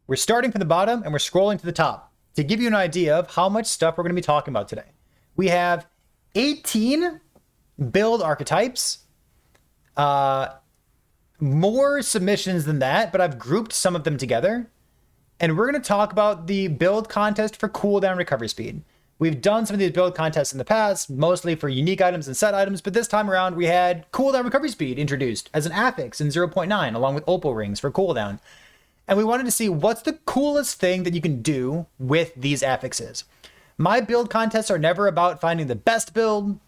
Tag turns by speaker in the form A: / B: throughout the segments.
A: We're starting from the bottom and we're scrolling to the top to give you an idea of how much stuff we're going to be talking about today. We have 18 build archetypes, more submissions than that, but I've grouped some of them together. And we're going to talk about the build contest for cooldown recovery speed. We've done some of these build contests in the past, mostly for unique items and set items, but this time around we had cooldown recovery speed introduced as an affix in 0.9, along with opal rings for cooldown. And we wanted to see what's the coolest thing that you can do with these affixes. My build contests are never about finding the best build,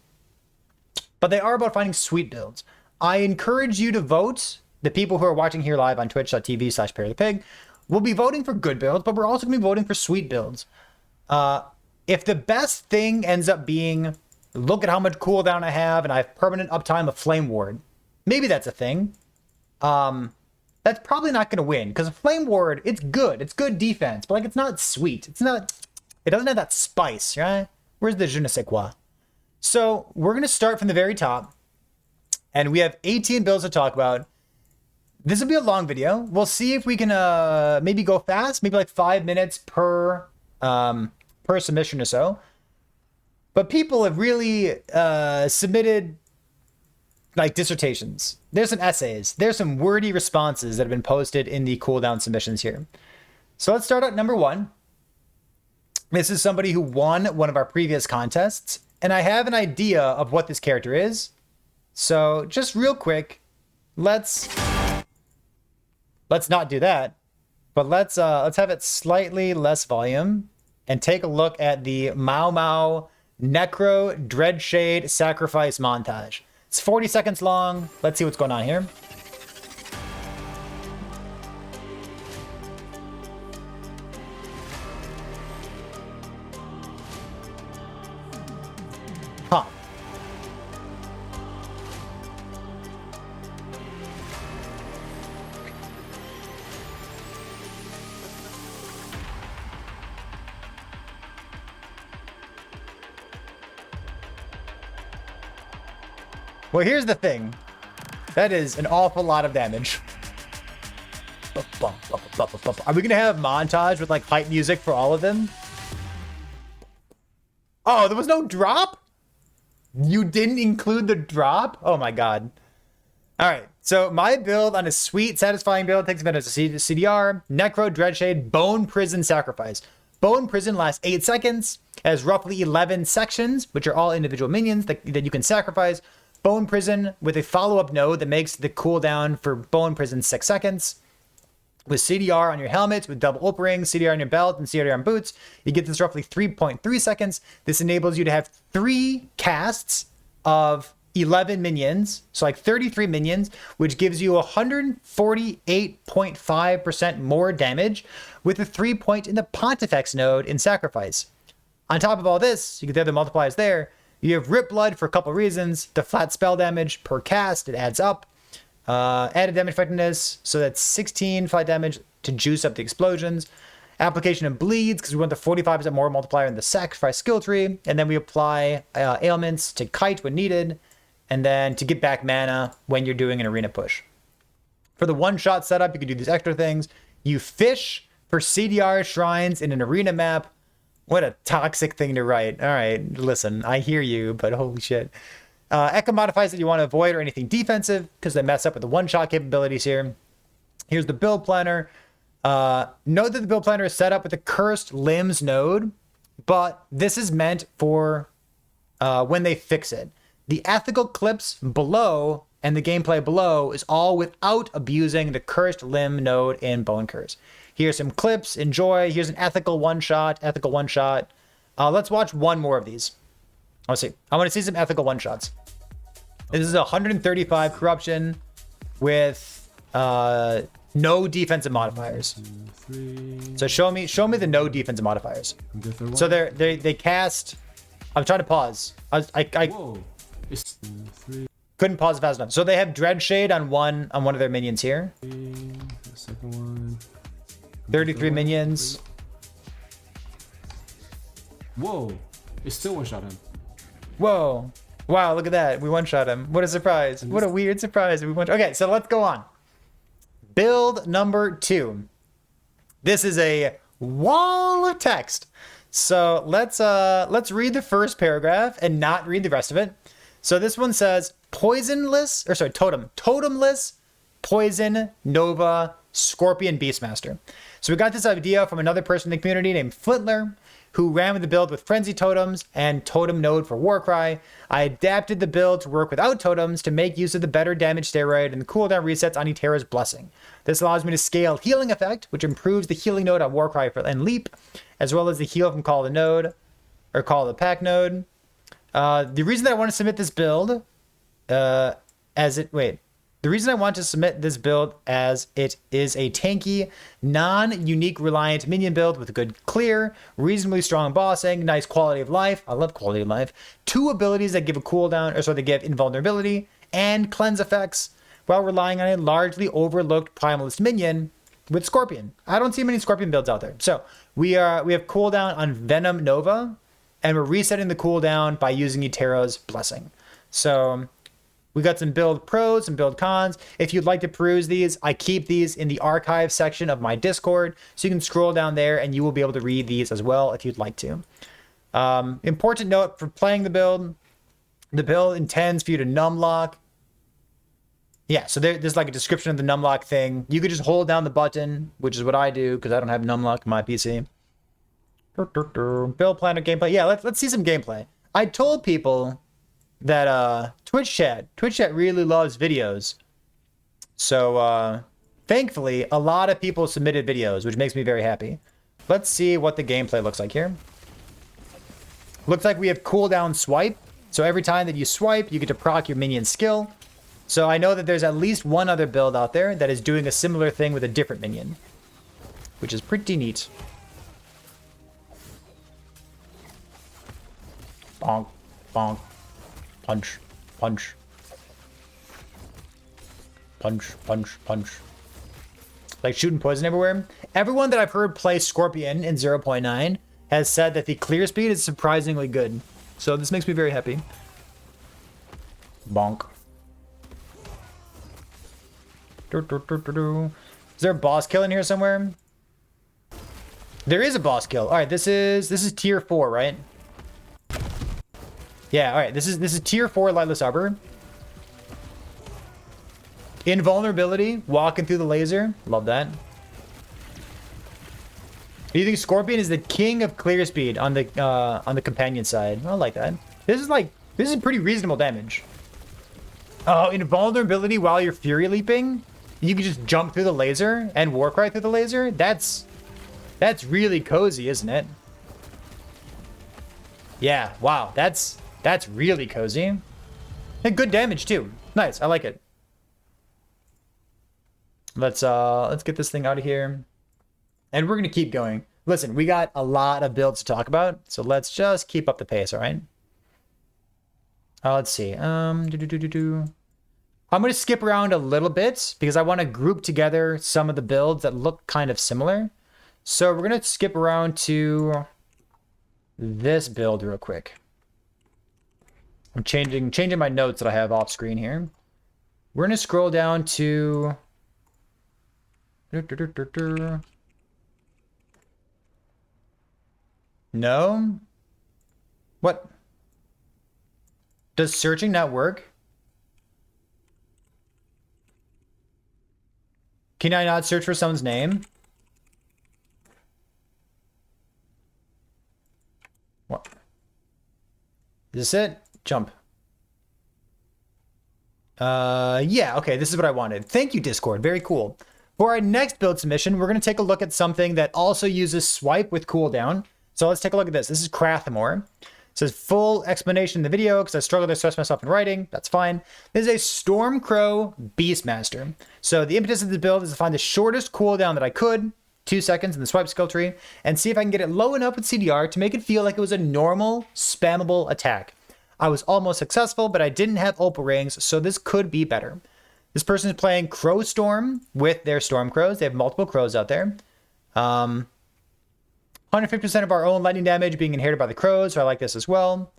A: but they are about finding sweet builds. I encourage you to vote. The people who are watching here live on twitch.tv/PermaFreeze, we'll be voting for good builds, but we're also going to be voting for sweet builds. If the best thing ends up being, look at how much cooldown I have and I have permanent uptime of Flame Ward, maybe that's a thing. That's probably not going to win because Flame Ward, it's good. It's good defense, but like it's not sweet. It doesn't have that spice, right? Where's the je ne sais quoi? So we're going to start from the very top and we have 18 builds to talk about. This will be a long video. We'll see if we can maybe go fast, maybe like 5 minutes per submission or so. But people have really submitted like dissertations. There's some essays. There's some wordy responses that have been posted in the cooldown submissions here. So let's start at number 1. This is somebody who won one of our previous contests, and I have an idea of what this character is. So just real quick, let's not do that, but let's have it slightly less volume and take a look at the Mau Mau Necro Dreadshade Sacrifice montage. It's 40 seconds long. Let's see what's going on here. Huh. Well, here's the thing. That is an awful lot of damage. Are we going to have montage with like hype music for all of them? Oh, there was no drop? You didn't include the drop? Oh my god. All right. So my build on a sweet, satisfying build takes advantage of CDR, Necro, Dreadshade, Boneprison Sacrifice. Boneprison lasts 8 seconds, has roughly 11 sections, which are all individual minions that you can sacrifice. Boneprison with a follow-up node that makes the cooldown for Boneprison 6 seconds. With CDR on your helmet, with double opal rings, CDR on your belt, and CDR on boots, you get this roughly 3.3 seconds. This enables you to have 3 casts of 11 minions, so like 33 minions, which gives you 148.5% more damage with a 3-point in the Pontifex node in Sacrifice. On top of all this, you get the other multipliers there. You have Rip Blood for a couple reasons. The flat spell damage per cast, it adds up. Added damage effectiveness, so that's 16 flat damage to juice up the explosions. Application of Bleeds, because we want the 45% more multiplier in the Sacrifice skill tree. And then we apply ailments to kite when needed. And then to get back mana when you're doing an arena push. For the one-shot setup, you can do these extra things. You fish for CDR shrines in an arena map. What a toxic thing to write. All right, listen, I hear you, but holy shit. Echo modifiers that you want to avoid or anything defensive because they mess up with the one-shot capabilities here. Here's the build planner. Note that the build planner is set up with the Cursed Limbs node, but this is meant for when they fix it. The ethical clips below and the gameplay below is all without abusing the Cursed Limb node in Bone Curse. Here's some clips. Enjoy. Here's an ethical one-shot. Let's watch one more of these. I want to see some ethical one-shots. This is 135 corruption with no defensive modifiers. So show me the no defensive modifiers. So they cast. I'm trying to pause. I couldn't pause fast enough. So they have Dreadshade on one of their minions here.
B: Second one.
A: 33 minions.
B: Whoa! It still one-shot him.
A: Whoa! Wow! Look at that. We one-shot him. What a surprise! What a weird surprise. Okay, so let's go on. Build number 2. This is a wall of text. So let's read the first paragraph and not read the rest of it. So this one says totemless, poison, Nova, Scorpion Beastmaster. So we got this idea from another person in the community named Flintler, who ran with the build with Frenzy Totems and Totem Node for Warcry. I adapted the build to work without totems to make use of the better damage steroid and the cooldown resets on Eterra's Blessing. This allows me to scale Healing Effect, which improves the healing node on Warcry and Leap, as well as the heal from Call of the Node, or Call of the Pack node. The reason that I want to submit this build, the reason I want to submit this build as it is a tanky, non-unique reliant minion build with a good clear, reasonably strong bossing, nice quality of life. I love quality of life. 2 abilities that give a cooldown, or so they give invulnerability and cleanse effects, while relying on a largely overlooked primalist minion with Scorpion. I don't see many Scorpion builds out there. So we have cooldown on Venom Nova, and we're resetting the cooldown by using Eterra's Blessing. So we got some build pros and build cons. If you'd like to peruse these, I keep these in the archive section of my Discord, so you can scroll down there and you will be able to read these as well if you'd like to. Important note for playing the build intends for you to numlock. Yeah, so there's like a description of the numlock thing. You could just hold down the button, which is what I do because I don't have numlock in my PC. Build planner gameplay. Yeah, let's see some gameplay. I told people that Twitch chat really loves videos. So thankfully, a lot of people submitted videos, which makes me very happy. Let's see what the gameplay looks like here. Looks like we have cooldown swipe. So every time that you swipe, you get to proc your minion skill. So I know that there's at least one other build out there that is doing a similar thing with a different minion, which is pretty neat. Bonk, bonk. Punch, punch. Punch, punch, punch. Like shooting poison everywhere. Everyone that I've heard play Scorpion in 0.9 has said that the clear speed is surprisingly good. So this makes me very happy. Bonk. Is there a boss kill in here somewhere? There is a boss kill. All right, this is tier 4, right? Yeah, all right. This is tier 4 Lightless Arbor. Invulnerability, walking through the laser. Love that. Do you think Scorpion is the king of clear speed on the companion side? I like that. This is pretty reasonable damage. Oh, invulnerability while you're Fury Leaping? You can just jump through the laser and Warcry through the laser? That's really cozy, isn't it? Yeah, wow, that's really cozy. And good damage too. Nice, I like it. Let's get this thing out of here. And we're gonna keep going. Listen, we got a lot of builds to talk about, so let's just keep up the pace, all right? Let's see. I'm going to skip around a little bit because I want to group together some of the builds that look kind of similar. So we're going to skip around to this build real quick. I'm changing my notes that I have off screen here. We're going to scroll down to no. What? Does searching not work? Can I not search for someone's name? What? Is this it? Jump. Yeah, okay, this is what I wanted. Thank you, Discord. Very cool. For our next build submission, we're going to take a look at something that also uses swipe with cooldown. So let's take a look at this. This is Crathmore. It says full explanation in the video because I struggled to express myself in writing. That's fine. This is a Stormcrow Beastmaster. So the impetus of the build is to find the shortest cooldown that I could, 2 seconds in the swipe skill tree, and see if I can get it low enough with CDR to make it feel like it was a normal, spammable attack. I was almost successful, but I didn't have opal rings, so this could be better. This person is playing Crowstorm with their Stormcrows. They have multiple crows out there. 150% of our own lightning damage being inherited by the crows, so I like this as well.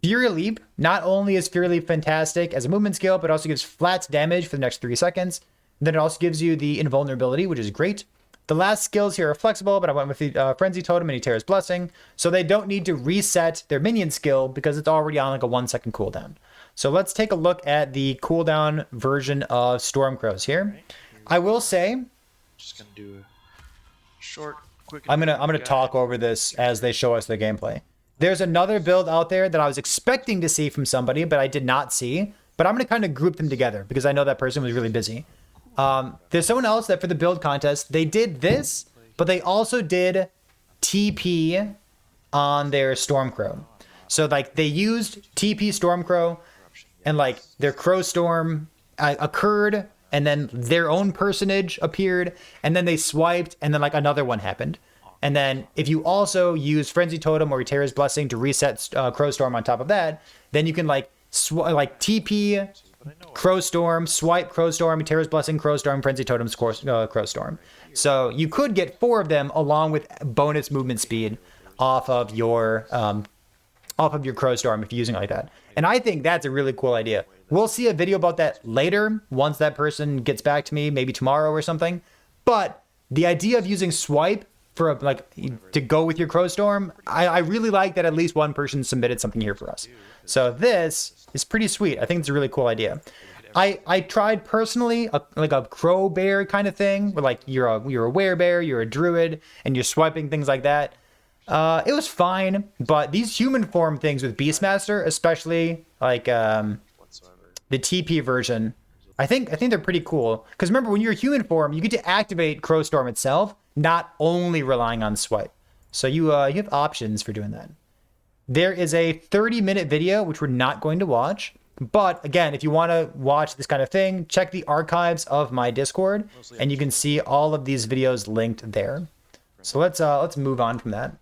A: Fury Leap. Not only is Fury Leap fantastic as a movement skill, but also gives flat damage for the next 3 seconds. And then it also gives you the invulnerability, which is great. The last skills here are flexible, but I went with the Frenzy Totem and Eter's Blessing, so they don't need to reset their minion skill because it's already on like a 1 second cooldown. So let's take a look at the cooldown version of Stormcrows here. I will say,
C: just gonna do a short, quick.
A: I'm gonna talk over this as they show us the gameplay. There's another build out there that I was expecting to see from somebody, but I did not see. But I'm gonna kind of group them together because I know that person was really busy. There's someone else that for the build contest, they did this, but they also did TP on their Stormcrow. So like they used TP Stormcrow and like their Crowstorm occurred and then their own personage appeared and then they swiped and then like another one happened. And then if you also use Frenzy Totem or Eter's Blessing to reset Crowstorm on top of that, then you can like TP Crowstorm, swipe Crowstorm, Eter's Blessing, Crowstorm, Frenzy Totem, Crowstorm. So you could get 4 of them along with bonus movement speed off of your Crowstorm if you're using it like that. And I think that's a really cool idea. We'll see a video about that later once that person gets back to me, maybe tomorrow or something. But the idea of using swipe for to go with your Crowstorm, I really like that at least one person submitted something here for us. So this is pretty sweet. I think it's a really cool idea. I tried personally a crow bear kind of thing where like you're a werebear, you're a druid, and you're swiping things like that. It was fine, but these human form things with Beastmaster, especially like the TP version, I think they're pretty cool. Because remember, when you're a human form, you get to activate Crowstorm itself, not only relying on swipe. So you have options for doing that. There is a 30-minute video, which we're not going to watch. But again, if you want to watch this kind of thing, check the archives of my Discord, and you can see all of these videos linked there. So let's move on from that.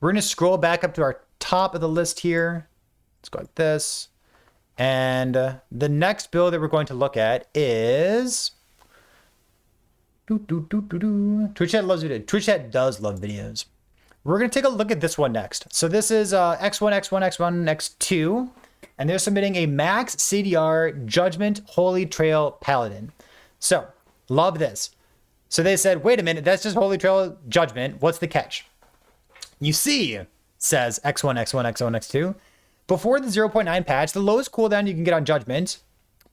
A: We're going to scroll back up to our top of the list here. Let's go like this. And the next build that we're going to look at is... Twitch chat loves videos. Twitch chat does love videos. We're going to take a look at this one next. So this is X1, X1, X1, X2. And they're submitting a max CDR Judgement Holy Trail Paladin. So, love this. So they said, wait a minute, that's just Holy Trail Judgement. What's the catch? You see, says X1, X1, X1, X2. Before the 0.9 patch, the lowest cooldown you can get on Judgement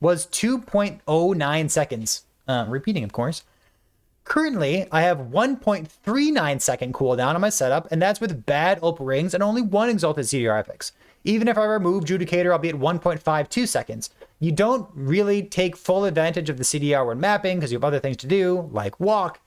A: was 2.09 seconds. Repeating, of course. Currently, I have 1.39 second cooldown on my setup, and that's with bad Opal Rings and only 1 Exalted CDR Epics. Even if I remove Judicator, I'll be at 1.52 seconds. You don't really take full advantage of the CDR when mapping because you have other things to do, like walk.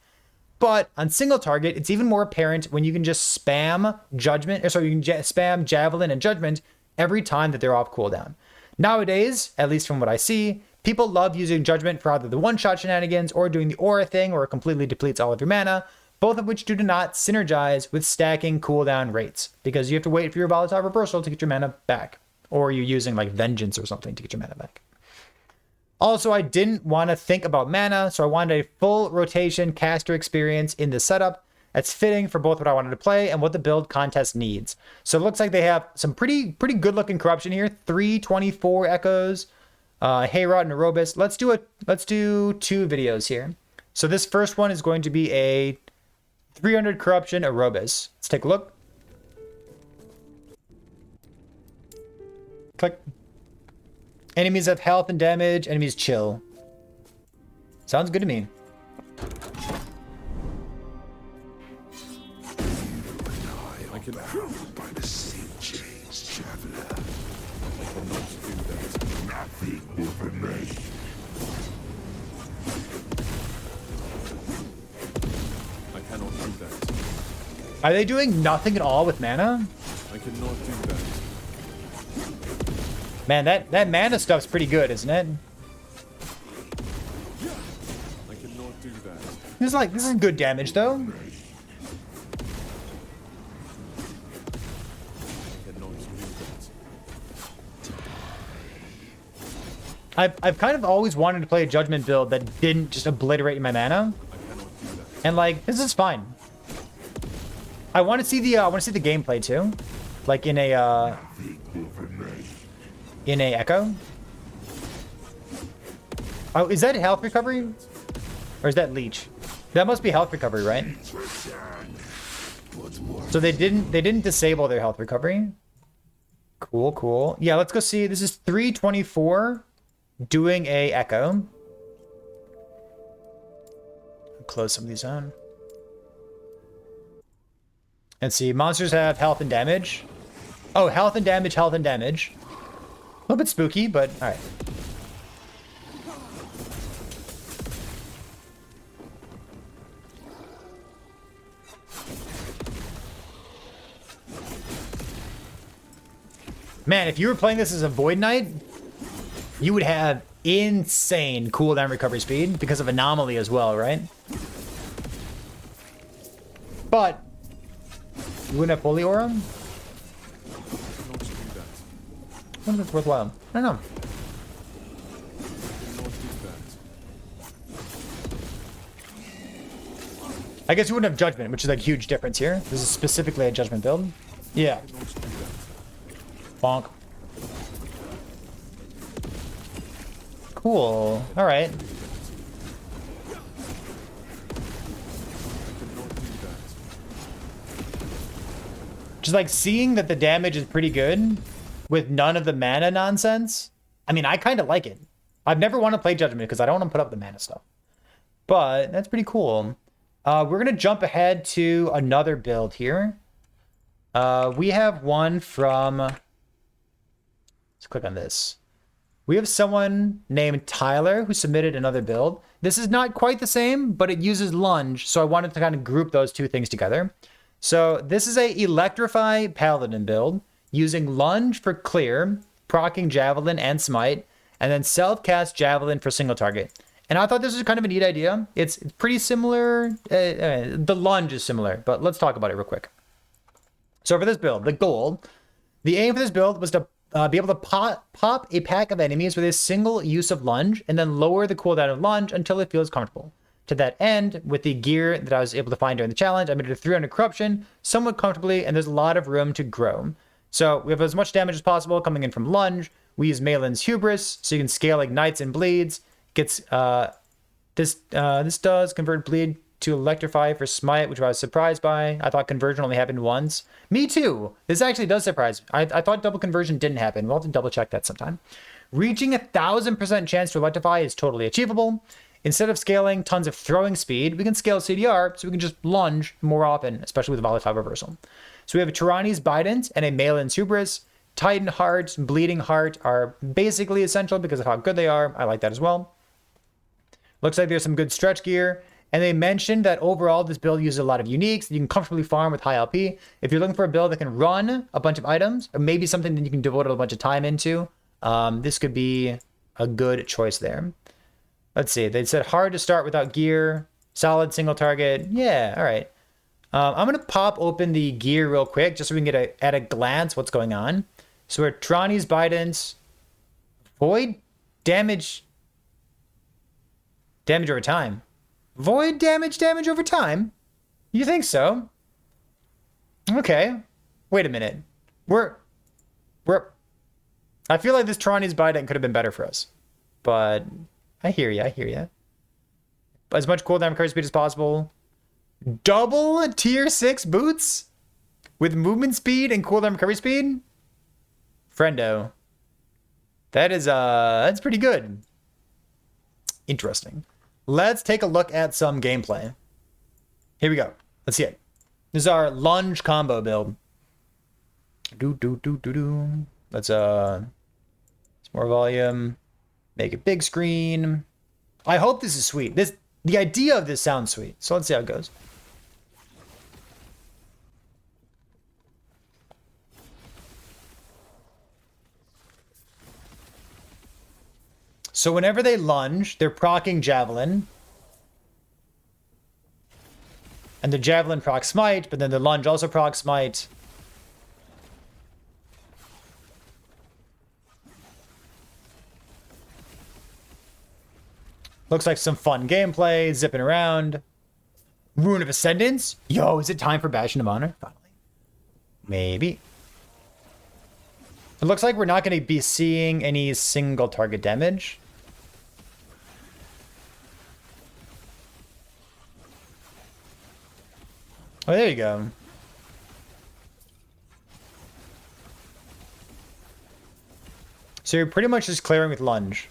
A: But on single target, it's even more apparent when you can just spam Judgment, or so you can spam Javelin and Judgment every time that they're off cooldown. Nowadays, at least from what I see, people love using Judgment for either the one-shot shenanigans or doing the aura thing where it completely depletes all of your mana, both of which do not synergize with stacking cooldown rates because you have to wait for your volatile reversal to get your mana back, or you're using like Vengeance or something to get your mana back. Also, I didn't want to think about mana, so I wanted a full rotation caster experience in this setup that's fitting for both what I wanted to play and what the build contest needs. So it looks like they have some pretty good looking corruption here. 324 echoes, Hayrod and Aerobus. Let's do 2 videos here. So this first one is going to be a 300 corruption Aerobus. Let's take a look. Click. Enemies have health and damage. Enemies chill. Sounds good to me.
B: I can by the sea chains, traveler. I cannot do that. Nothing will remain. I cannot do that.
A: Are they doing nothing at all with mana?
B: I cannot do that.
A: Man, that mana stuff's pretty good, isn't it?
B: I cannot do that.
A: This is good damage though.
B: I cannot do that.
A: I've kind of always wanted to play a Judgment build that didn't just obliterate my mana.
B: I cannot do that.
A: And like this is fine. I want to see the gameplay too. Like in a Echo. Oh, is that health recovery? Or is that leech? That must be health recovery, right? So they didn't disable their health recovery. Cool, cool. Yeah, let's go see. This is 324 doing a echo. Close some of these on. Let's see. Monsters have health and damage. Oh, health and damage, health and damage. A little bit spooky, but all right. Man, if you were playing this as a Void Knight, you would have insane cooldown recovery speed because of Anomaly as well, right? But you wouldn't have Holy Aura? I wonder if it's worthwhile. I don't know. I guess you wouldn't have Judgement, which is like a huge difference here. This is specifically a Judgement build. Yeah. Bonk. Cool. All right. Just like seeing that the damage is pretty good with none of the mana nonsense. I mean, I kind of like it. I've never wanted to play Judgment because I don't want to put up the mana stuff. But that's pretty cool. We're going to jump ahead to another build here. We have one from... Let's click on this. We have someone named Tyler who submitted another build. This is not quite the same, but it uses Lunge, so I wanted to kind of group those two things together. So this is a Electrify Paladin build using Lunge for clear, proccing Javelin and Smite, and then self-cast Javelin for single target. And I thought this was kind of a neat idea. It's pretty similar. The Lunge is similar, but let's talk about it real quick. So for this build, the aim for this build was to be able to pop a pack of enemies with a single use of Lunge and then lower the cooldown of Lunge until it feels comfortable. To that end, with the gear that I was able to find during the challenge, I made it a 300 corruption somewhat comfortably, and there's a lot of room to grow. So we have as much damage as possible coming in from Lunge. We use Malin's Hubris, so you can scale Ignites and Bleeds. Gets this does convert Bleed to Electrify for Smite, which I was surprised by. I thought conversion only happened once. Me too. This actually does surprise me. I thought double conversion didn't happen. We'll have to double check that sometime. Reaching 1,000% chance to Electrify is totally achievable. Instead of scaling tons of throwing speed, we can scale CDR so we can just Lunge more often, especially with Volatile Reversal. So we have Tyranni's Bident and a Malin's Hubris. Titan Heart, Bleeding Heart are basically essential because of how good they are. I like that as well. Looks like there's some good stretch gear. And they mentioned that overall, this build uses a lot of uniques that you can comfortably farm with high LP. If you're looking for a build that can run a bunch of items, or maybe something that you can devote a bunch of time into, this could be a good choice there. Let's see. They said hard to start without gear. Solid single target. Yeah, all right. I'm going to pop open the gear real quick just so we can get at a glance what's going on. So we're Trani's Bidence. Void damage over time. Void damage over time? You think so? Okay. Wait a minute. I feel like this Trani's Bident could have been better for us. But I hear ya. As much cooldown recovery speed as possible. Double tier 6 boots? With movement speed and cooldown recovery speed? Friendo. That is, that's pretty good. Interesting. Let's take a look at some gameplay. Here we go. Let's see it. This is our Lunge combo build. Let's, some more volume. Make it big screen. I hope this is sweet. The idea of this sounds sweet. So let's see how it goes. So whenever they lunge, they're proccing Javelin. And the Javelin procs Smite, but then the lunge also procs Smite. Looks like some fun gameplay, zipping around. Rune of Ascendance? Yo, is it time for Bastion of Honor? Finally. Maybe. It looks like we're not going to be seeing any single target damage. Oh, there you go. So you're pretty much just clearing with Lunge.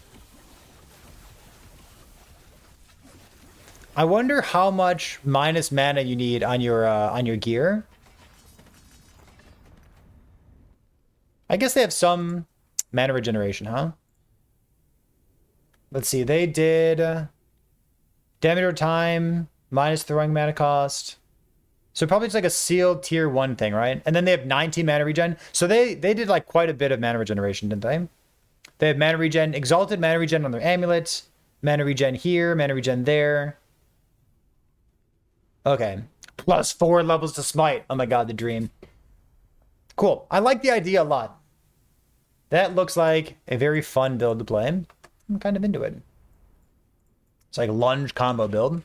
A: I wonder how much minus mana you need on your gear. I guess they have some mana regeneration, huh? Let's see. They did damage over time minus throwing mana cost. So probably just like a sealed tier 1 thing, right? And then they have 19 mana regen. So they did like quite a bit of mana regeneration, didn't they? They have mana regen, exalted mana regen on their amulet, mana regen here, mana regen there. Okay. Plus 4 levels to smite. Oh my god, the dream. Cool. I like the idea a lot. That looks like a very fun build to play. I'm kind of into it. It's like a Lunge combo build.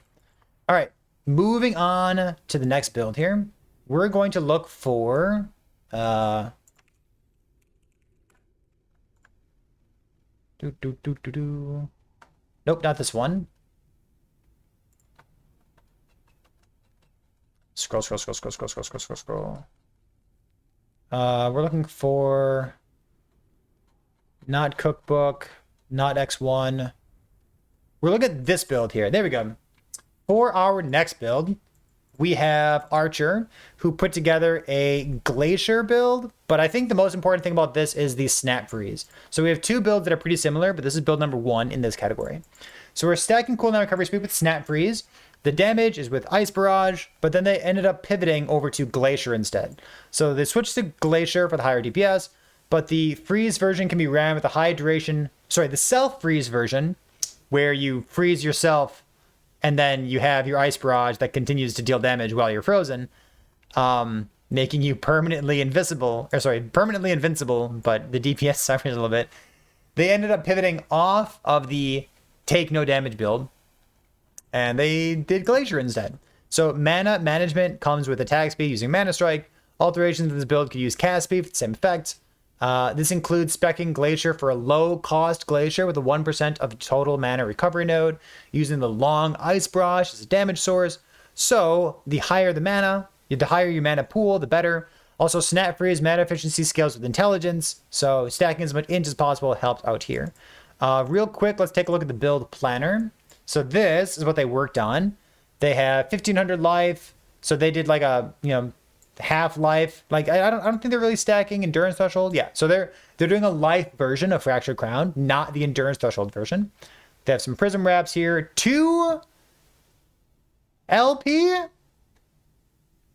A: All right. Moving on to the next build here. We're going to look for... Nope, not this one. Scroll. We're looking for not cookbook, not X1. We're looking at this build here. There we go. For our next build, we have Archer, who put together a Glacier build, but I think the most important thing about this is the Snap Freeze. So we have 2 builds that are pretty similar, but this is build number 1 in this category. So we're stacking cooldown recovery speed with Snap Freeze. The damage is with Ice Barrage, but then they ended up pivoting over to Glacier instead. So they switched to Glacier for the higher DPS, but the freeze version can be ran with a high duration... Sorry, the self-freeze version, where you freeze yourself and then you have your Ice Barrage that continues to deal damage while you're frozen, making you permanently invincible, but the DPS suffers a little bit. They ended up pivoting off of the take no damage build, and they did Glacier instead. So mana management comes with attack speed using Mana Strike. Alterations of this build could use cast speed for the same effect. This includes speccing Glacier for a low-cost Glacier with a 1% of total mana recovery node, using the long Ice Barrage as a damage source. So the higher the mana, the higher your mana pool, the better. Also, Snap Freeze mana efficiency scales with intelligence, so stacking as much int as possible helps out here. Real quick, let's take a look at the build planner. So this is what they worked on. They have 1500 life, so they did like a half life. Like I don't think they're really stacking endurance threshold. Yeah, so they're doing a life version of Fractured Crown, not the endurance threshold version. They have some prism wraps here, 2 LP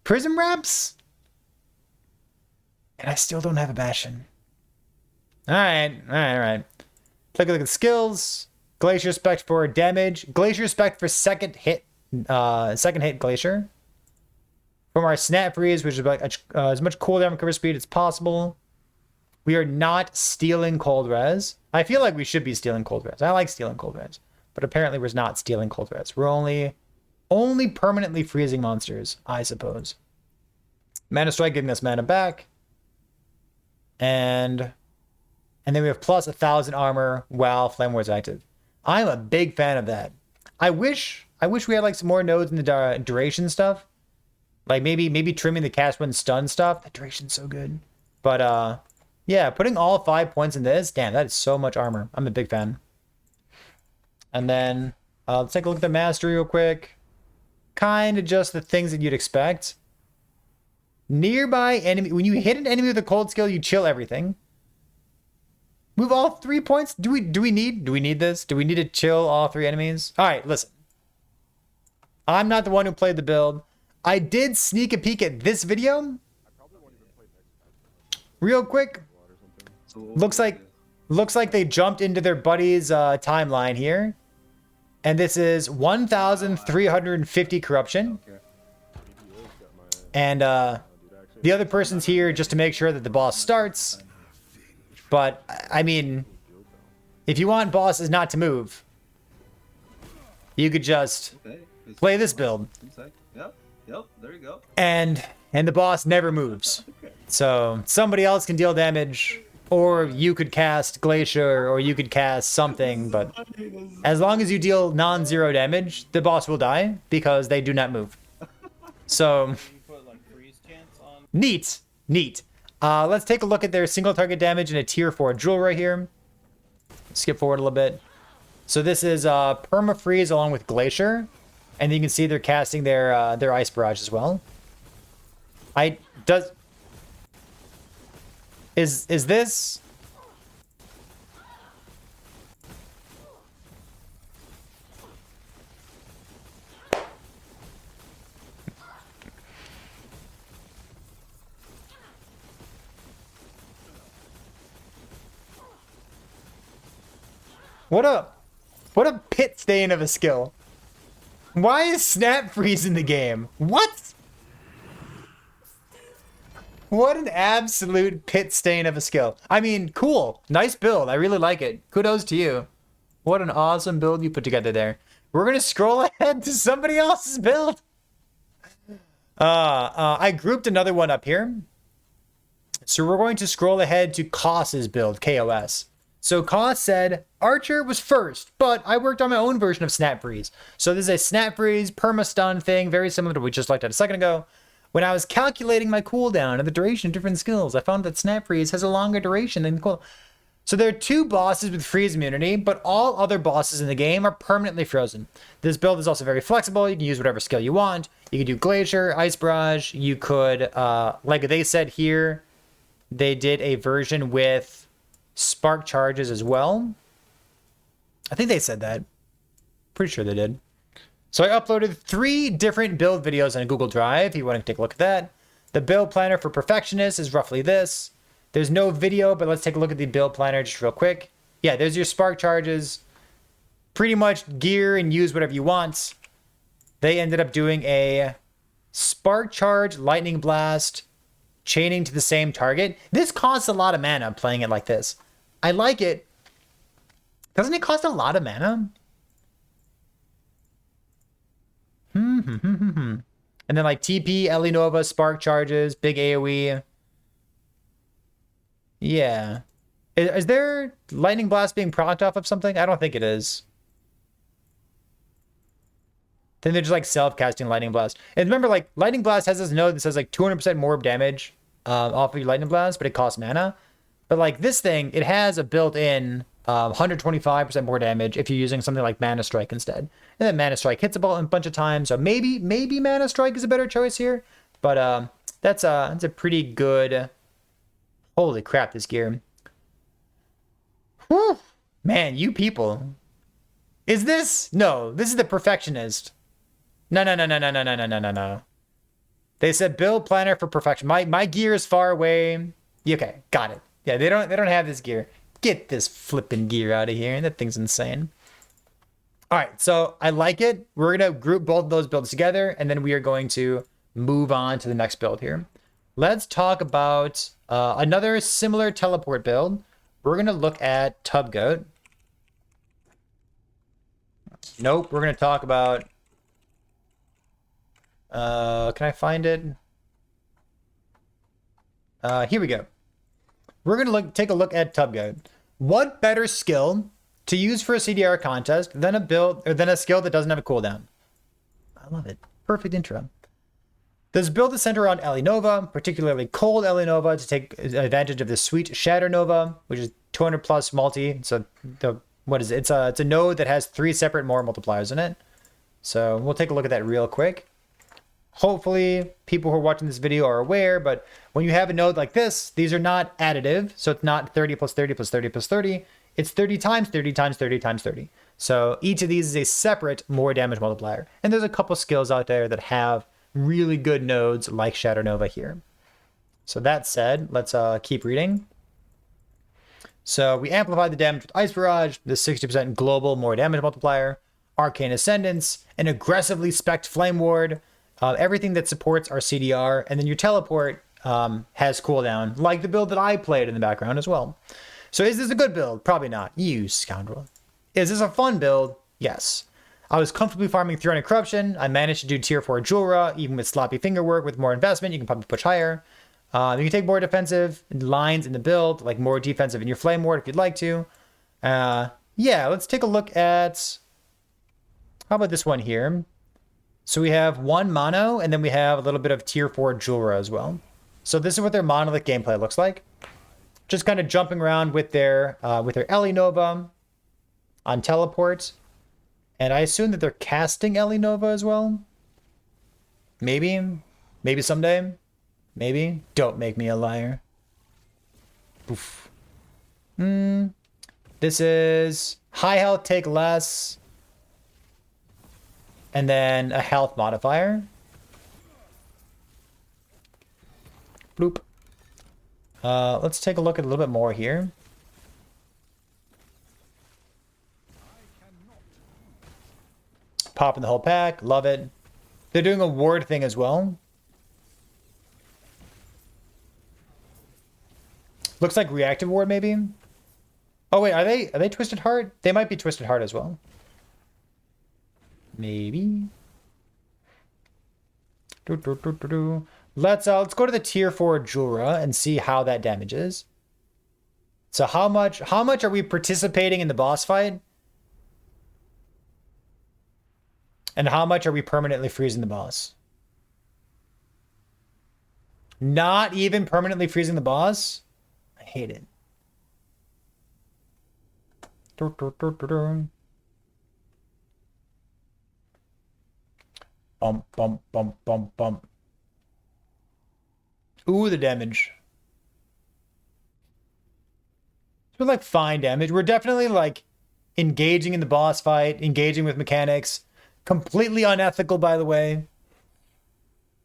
A: prism wraps, and I still don't have a Bastion. All right. Take a look at the skills. Glacier spec for damage. Glacier spec for second hit Glacier. From our Snap Freeze, which is about as much cooldown recovery speed as possible. We are not stealing Cold Res. I feel like we should be stealing Cold Res. I like stealing Cold Res, but apparently we're not stealing Cold Res. We're only permanently freezing monsters, I suppose. Mana Strike giving us mana back. And then we have plus 1,000 armor while Flame War is active. I'm a big fan of that. I wish we had like some more nodes in the duration stuff. Like maybe trimming the cast when stun stuff. The duration's so good. But yeah, putting all 5 points in this, damn, that is so much armor. I'm a big fan. And then let's take a look at the mastery real quick. Kind of just the things that you'd expect. Nearby enemy, when you hit an enemy with a cold skill, you chill everything. Move all 3 points. Do we need this? Do we need to chill all 3 enemies? All right, listen. I'm not the one who played the build. I did sneak a peek at this video. Real quick. Looks like they jumped into their buddy's timeline here. And this is 1,350 corruption. And the other person's here just to make sure that the boss starts. But, I mean, if you want bosses not to move, you could just play this build.
D: Yep, there you go.
A: And the boss never moves. So somebody else can deal damage, or you could cast Glacier, or you could cast something, but as long as you deal non-zero damage, the boss will die because they do not move. So Neat. Neat. Let's take a look at their single target damage in a tier 4 jewel right here. Skip forward a little bit. So this is PermaFreeze along with Glacier. And you can see they're casting their Ice Barrage as well. Is this... What a pit stain of a skill. Why is Snap Freeze in the game? What? What an absolute pit stain of a skill. I mean, cool. Nice build. I really like it. Kudos to you. What an awesome build you put together there. We're going to scroll ahead to somebody else's build. I grouped another one up here. So we're going to scroll ahead to Koss's build, KOS. So Koss said, Archer was first, but I worked on my own version of Snap Freeze. So this is a Snap Freeze perma-stun thing, very similar to what we just looked at a second ago. When I was calculating my cooldown and the duration of different skills, I found that Snap Freeze has a longer duration than cool. So there are 2 bosses with freeze immunity, but all other bosses in the game are permanently frozen. This build is also very flexible. You can use whatever skill you want. You can do Glacier, Ice Barrage. You could, like they said here, they did a version with Spark Charges as well. I think they said that. Pretty sure they did. So I uploaded 3 different build videos on Google Drive if you want to take a look at that. The build planner for perfectionists is roughly this. There's no video, but let's take a look at the build planner just real quick. Yeah, there's your Spark Charges. Pretty much gear and use whatever you want. They ended up doing a Spark Charge, Lightning Blast, chaining to the same target. This costs a lot of mana playing it like this. I like it. Doesn't it cost a lot of mana? And then like TP, Ele Nova, Spark Charges, big AoE. Yeah. Is there Lightning Blast being procced off of something? I don't think it is. Then they're just like self-casting Lightning Blast. And remember, like, Lightning Blast has this node that says like 200% more damage off of your Lightning Blast, but it costs mana. But like this thing, it has a built-in 125% more damage if you're using something like Mana Strike instead. And then Mana Strike hits a bunch of times, so maybe Mana Strike is a better choice here. But that's a pretty good... Holy crap, this gear. Whew. Man, you people. Is this? No, this is the Perfectionist. No. They said build planner for perfection. My gear is far away. Okay, got it. Yeah, they don't have this gear. Get this flipping gear out of here. That thing's insane. All right, so I like it. We're gonna group both of those builds together, and then we are going to move on to the next build here. Let's talk about another similar teleport build. We're gonna look at Tub Goat. Nope, we're gonna talk about. Can I find it? Here we go. We're gonna take a look at Tub Goat. What better skill to use for a CDR contest than a skill that doesn't have a cooldown? I love it. Perfect intro. This build is centered around Ele Nova, particularly Cold Ele Nova, to take advantage of the sweet Shatter Nova, which is 200 plus multi. So what is it? It's a node that has 3 separate more multipliers in it. So we'll take a look at that real quick. Hopefully people who are watching this video are aware, but when you have a node like this, these are not additive. So it's not 30 plus 30 plus 30 plus 30. It's 30 times 30 times 30 times 30. So each of these is a separate more damage multiplier. And there's a couple skills out there that have really good nodes like Shatter Nova here. So that said, let's keep reading. So we amplified the damage with Ice Barrage, the 60% global more damage multiplier, Arcane Ascendance, an aggressively spec'd Flame Ward, everything that supports our CDR, and then your teleport has cooldown, like the build that I played in the background as well. So is this a good build? Probably not. You scoundrel. Is this a fun build? Yes. I was comfortably farming 300 corruption. I managed to do tier 4 Jura, even with sloppy finger work. With more investment, you can probably push higher. You can take more defensive lines in the build, like more defensive in your Flame Ward if you'd like to. Yeah, let's take a look at... How about this one here? So we have 1 mono, and then we have a little bit of tier 4 Jura as well. So this is what their monolith gameplay looks like. Just kind of jumping around with their Ele Nova on teleport. And I assume that they're casting Ele Nova as well. Maybe. Maybe someday. Maybe. Don't make me a liar. Oof. This is high health, take less. And then a health modifier. Bloop. Let's take a look at a little bit more here. Popping the whole pack. Love it. They're doing a ward thing as well. Looks like reactive ward maybe. Oh wait, are they Twisted Heart? They might be Twisted Heart as well. Maybe. Let's go to the tier 4 Jura and see how that damages. So how much are we participating in the boss fight? And how much are we permanently freezing the boss? Not even permanently freezing the boss? I hate it. Bump, bump, bump, bump, bump. Ooh, the damage. We're like fine damage. We're definitely like engaging in the boss fight, engaging with mechanics. Completely unethical, by the way.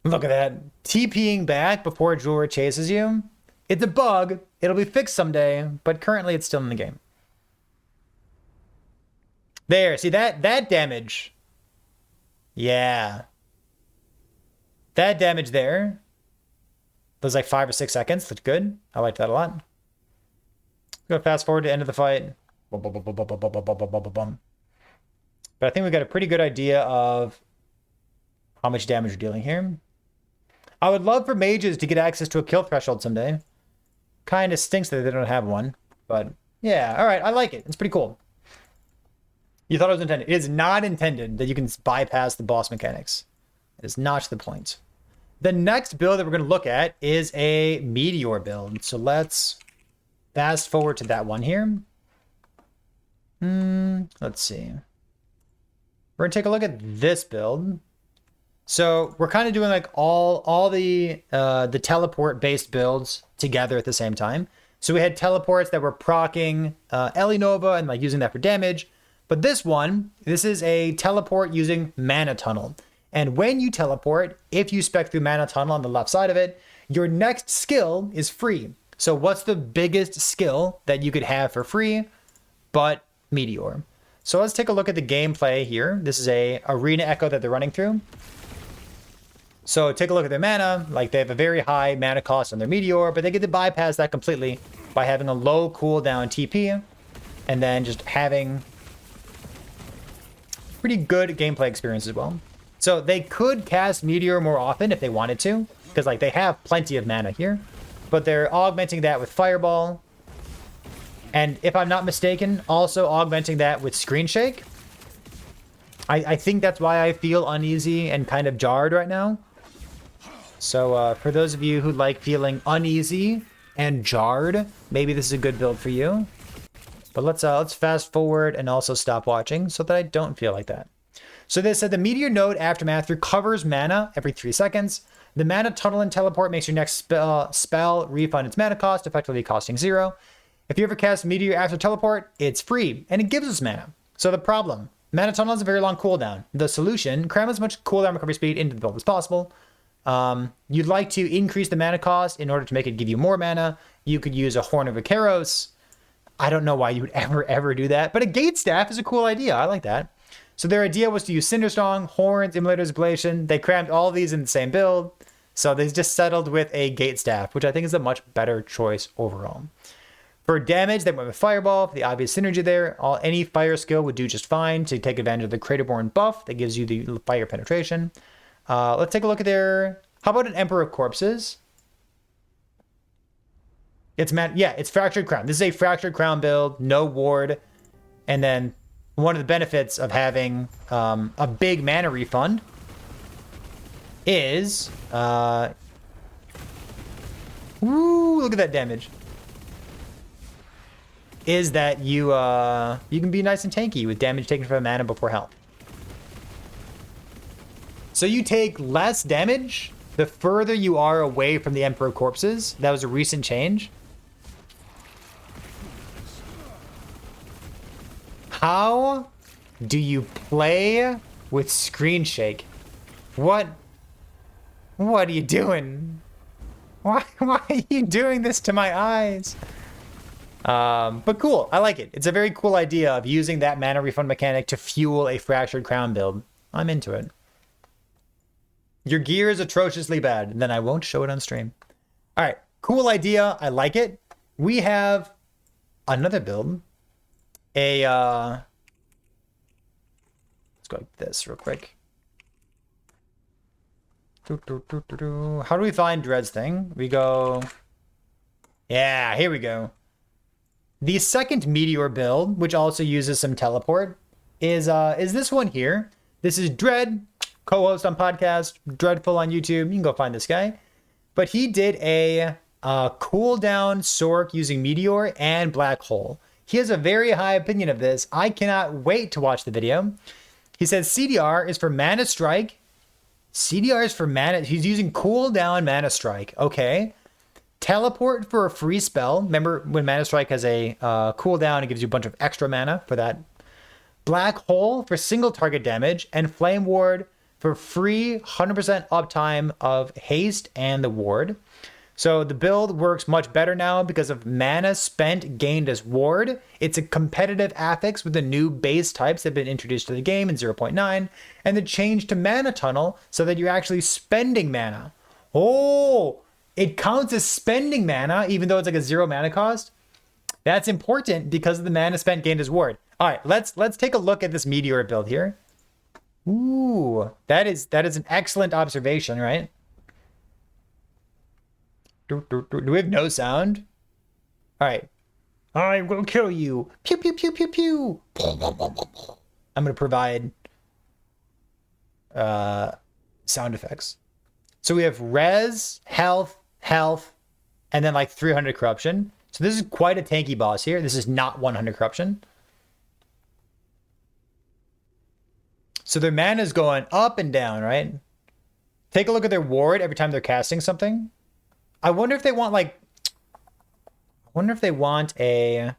A: Look at that. TPing back before Jewelry chases you. It's a bug. It'll be fixed someday, but currently it's still in the game. There, see that damage. Yeah. That damage there was like 5 or 6 seconds. Looked good. I liked that a lot. Go fast forward to the end of the fight. Bum, bum, bum, bum, bum, bum, bum, bum, bum, bum. But I think we got a pretty good idea of how much damage we're dealing here. I would love for mages to get access to a kill threshold someday. Kind of stinks that they don't have one. But yeah, all right. I like it. It's pretty cool. You thought it was intended. It is not intended that you can bypass the boss mechanics. It is not the point. The next build that we're going to look at is a Meteor build. So let's fast forward to that one here. Let's see. We're going to take a look at this build. So we're kind of doing like all the teleport based builds together at the same time. So we had teleports that were proccing Ele Nova and like using that for damage. But this is a teleport using Mana Tunnel. And when you teleport, if you spec through Mana Tunnel on the left side of it, your next skill is free. So what's the biggest skill that you could have for free but Meteor? So let's take a look at the gameplay here. This is a arena echo that they're running through. So take a look at their mana. Like they have a very high mana cost on their Meteor, but they get to bypass that completely by having a low cooldown TP and then just having pretty good gameplay experience as well. So they could cast Meteor more often if they wanted to, because like they have plenty of mana here, but they're augmenting that with Fireball. And if I'm not mistaken, also augmenting that with Screen Shake. I think that's why I feel uneasy and kind of jarred right now. So for those of you who like feeling uneasy and jarred, maybe this is a good build for you. But let's fast forward and also stop watching so that I don't feel like that. So they said the Meteor Node Aftermath recovers mana every 3 seconds. The Mana Tunnel and Teleport makes your next spell refund its mana cost, effectively costing 0. If you ever cast Meteor after Teleport, it's free, and it gives us mana. So the problem, Mana Tunnel has a very long cooldown. The solution, cram as much cooldown recovery speed into the build as possible. You'd like to increase the mana cost in order to make it give you more mana. You could use a Horn of Icaros. I don't know why you would ever do that, but a Gate Staff is a cool idea. I like that. So their idea was to use Cinderstrong, Horns, Immolator's Ablation. They crammed all of these in the same build. So they just settled with a Gate Staff, which I think is a much better choice overall. For damage, they went with Fireball for the obvious synergy there. Any fire skill would do just fine to take advantage of the Craterborn buff that gives you the fire penetration. Let's take a look at their... How about an Emperor of Corpses? It's Fractured Crown. This is a Fractured Crown build, no ward. And then one of the benefits of having a big mana refund is Ooh, look at that damage. Is that you you can be nice and tanky with damage taken from mana before health. So you take less damage the further you are away from the Emperor corpses. That was a recent change. How do you play with screen shake? What are you doing? Why are you doing this to my eyes? But cool, I like it. It's a very cool idea of using that mana refund mechanic to fuel a Fractured Crown build. I'm into it. Your gear is atrociously bad, and then I won't show it on stream. All right, cool idea. I like it. We have another build. Let's go like this real quick. How do we find Dread's thing? We go... Yeah, here we go. The second Meteor build, which also uses some teleport, is this one here. This is Dread, co-host on podcast, Dreadful on YouTube. You can go find this guy. But he did a cooldown Sork using Meteor and Black Hole. He has a very high opinion of this. I cannot wait to watch the video. He says CDR is for Mana Strike. CDR is for mana. He's using cooldown Mana Strike. Okay. Teleport for a free spell. Remember when Mana Strike has a cooldown, it gives you a bunch of extra mana for that. Black Hole for single target damage. And Flame Ward for free 100% uptime of haste and the ward. So the build works much better now because of mana spent gained as ward. It's a competitive affix with the new base types that have been introduced to the game in 0.9 and the change to Mana Tunnel so that you're actually spending mana. Oh, it counts as spending mana even though it's like a 0 mana cost. That's important because of the mana spent gained as ward. All right, let's take a look at this Meteor build here. Ooh, that is an excellent observation, right? Do we have no sound? All right. I will kill you. Pew, pew, pew, pew, pew. I'm going to provide sound effects. So we have res, health, and then like 300 corruption. So this is quite a tanky boss here. This is not 100 corruption. So their mana is going up and down, right? Take a look at their ward every time they're casting something. I wonder if they want a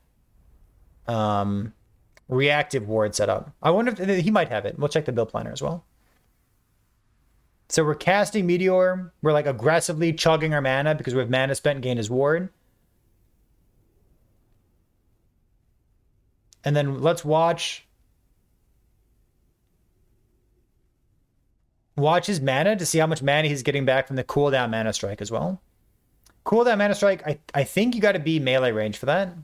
A: reactive ward setup. I wonder if he might have it. We'll check the build planner as well. So we're casting Meteor. We're like aggressively chugging our mana because we have mana spent gained as ward. And then let's watch his mana to see how much mana he's getting back from the cooldown Mana Strike as well. Cooldown Mana Strike, I think you got to be melee range for that.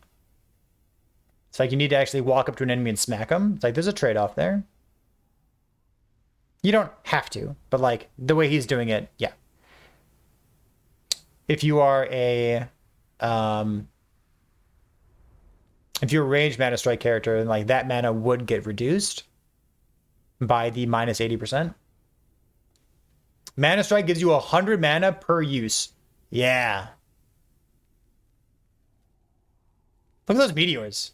A: It's like you need to actually walk up to an enemy and smack them. It's like there's a trade-off there. You don't have to, but like the way he's doing it, yeah. If you are a ranged Mana Strike character, then like that mana would get reduced by the minus 80%. Mana Strike gives you 100 mana per use. Yeah. Look at those meteors.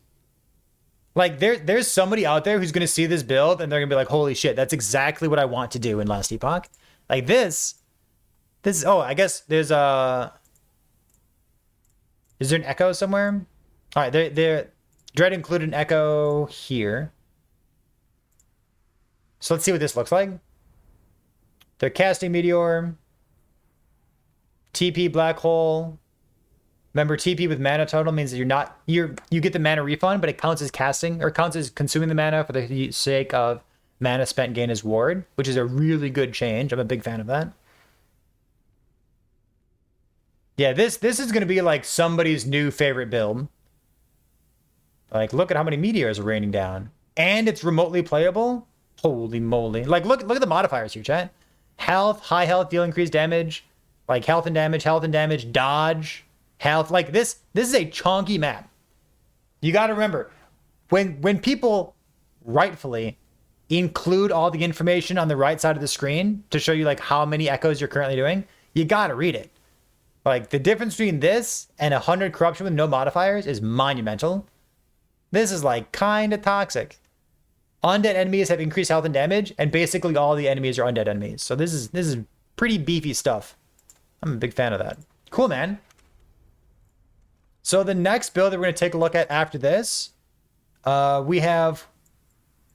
A: Like there's somebody out there who's going to see this build and they're going to be like, holy shit, that's exactly what I want to do in Last Epoch. Like this, oh, I guess there's is there an echo somewhere? All right, there Dread included an echo here. So let's see what this looks like. They're casting Meteor. TP Black Hole. Remember, TP with mana total means that you get the mana refund, but it counts as casting or counts as consuming the mana for the sake of mana spent gain as ward, which is a really good change. I'm a big fan of that. Yeah, this is going to be like somebody's new favorite build. Like, look at how many meteors are raining down, and it's remotely playable. Holy moly! Like, look at the modifiers here, chat. Health, high health, deal increased damage. Like health and damage, dodge, health. Like this is a chunky map. You got to remember, when people rightfully include all the information on the right side of the screen to show you like how many echoes you're currently doing, you got to read it. Like, the difference between this and 100 corruption with no modifiers is monumental. This is, like, kind of toxic. Undead enemies have increased health and damage, and basically all the enemies are undead enemies. So this is pretty beefy stuff. I'm a big fan of that. Cool, man. So the next build that we're going to take a look at after this, we have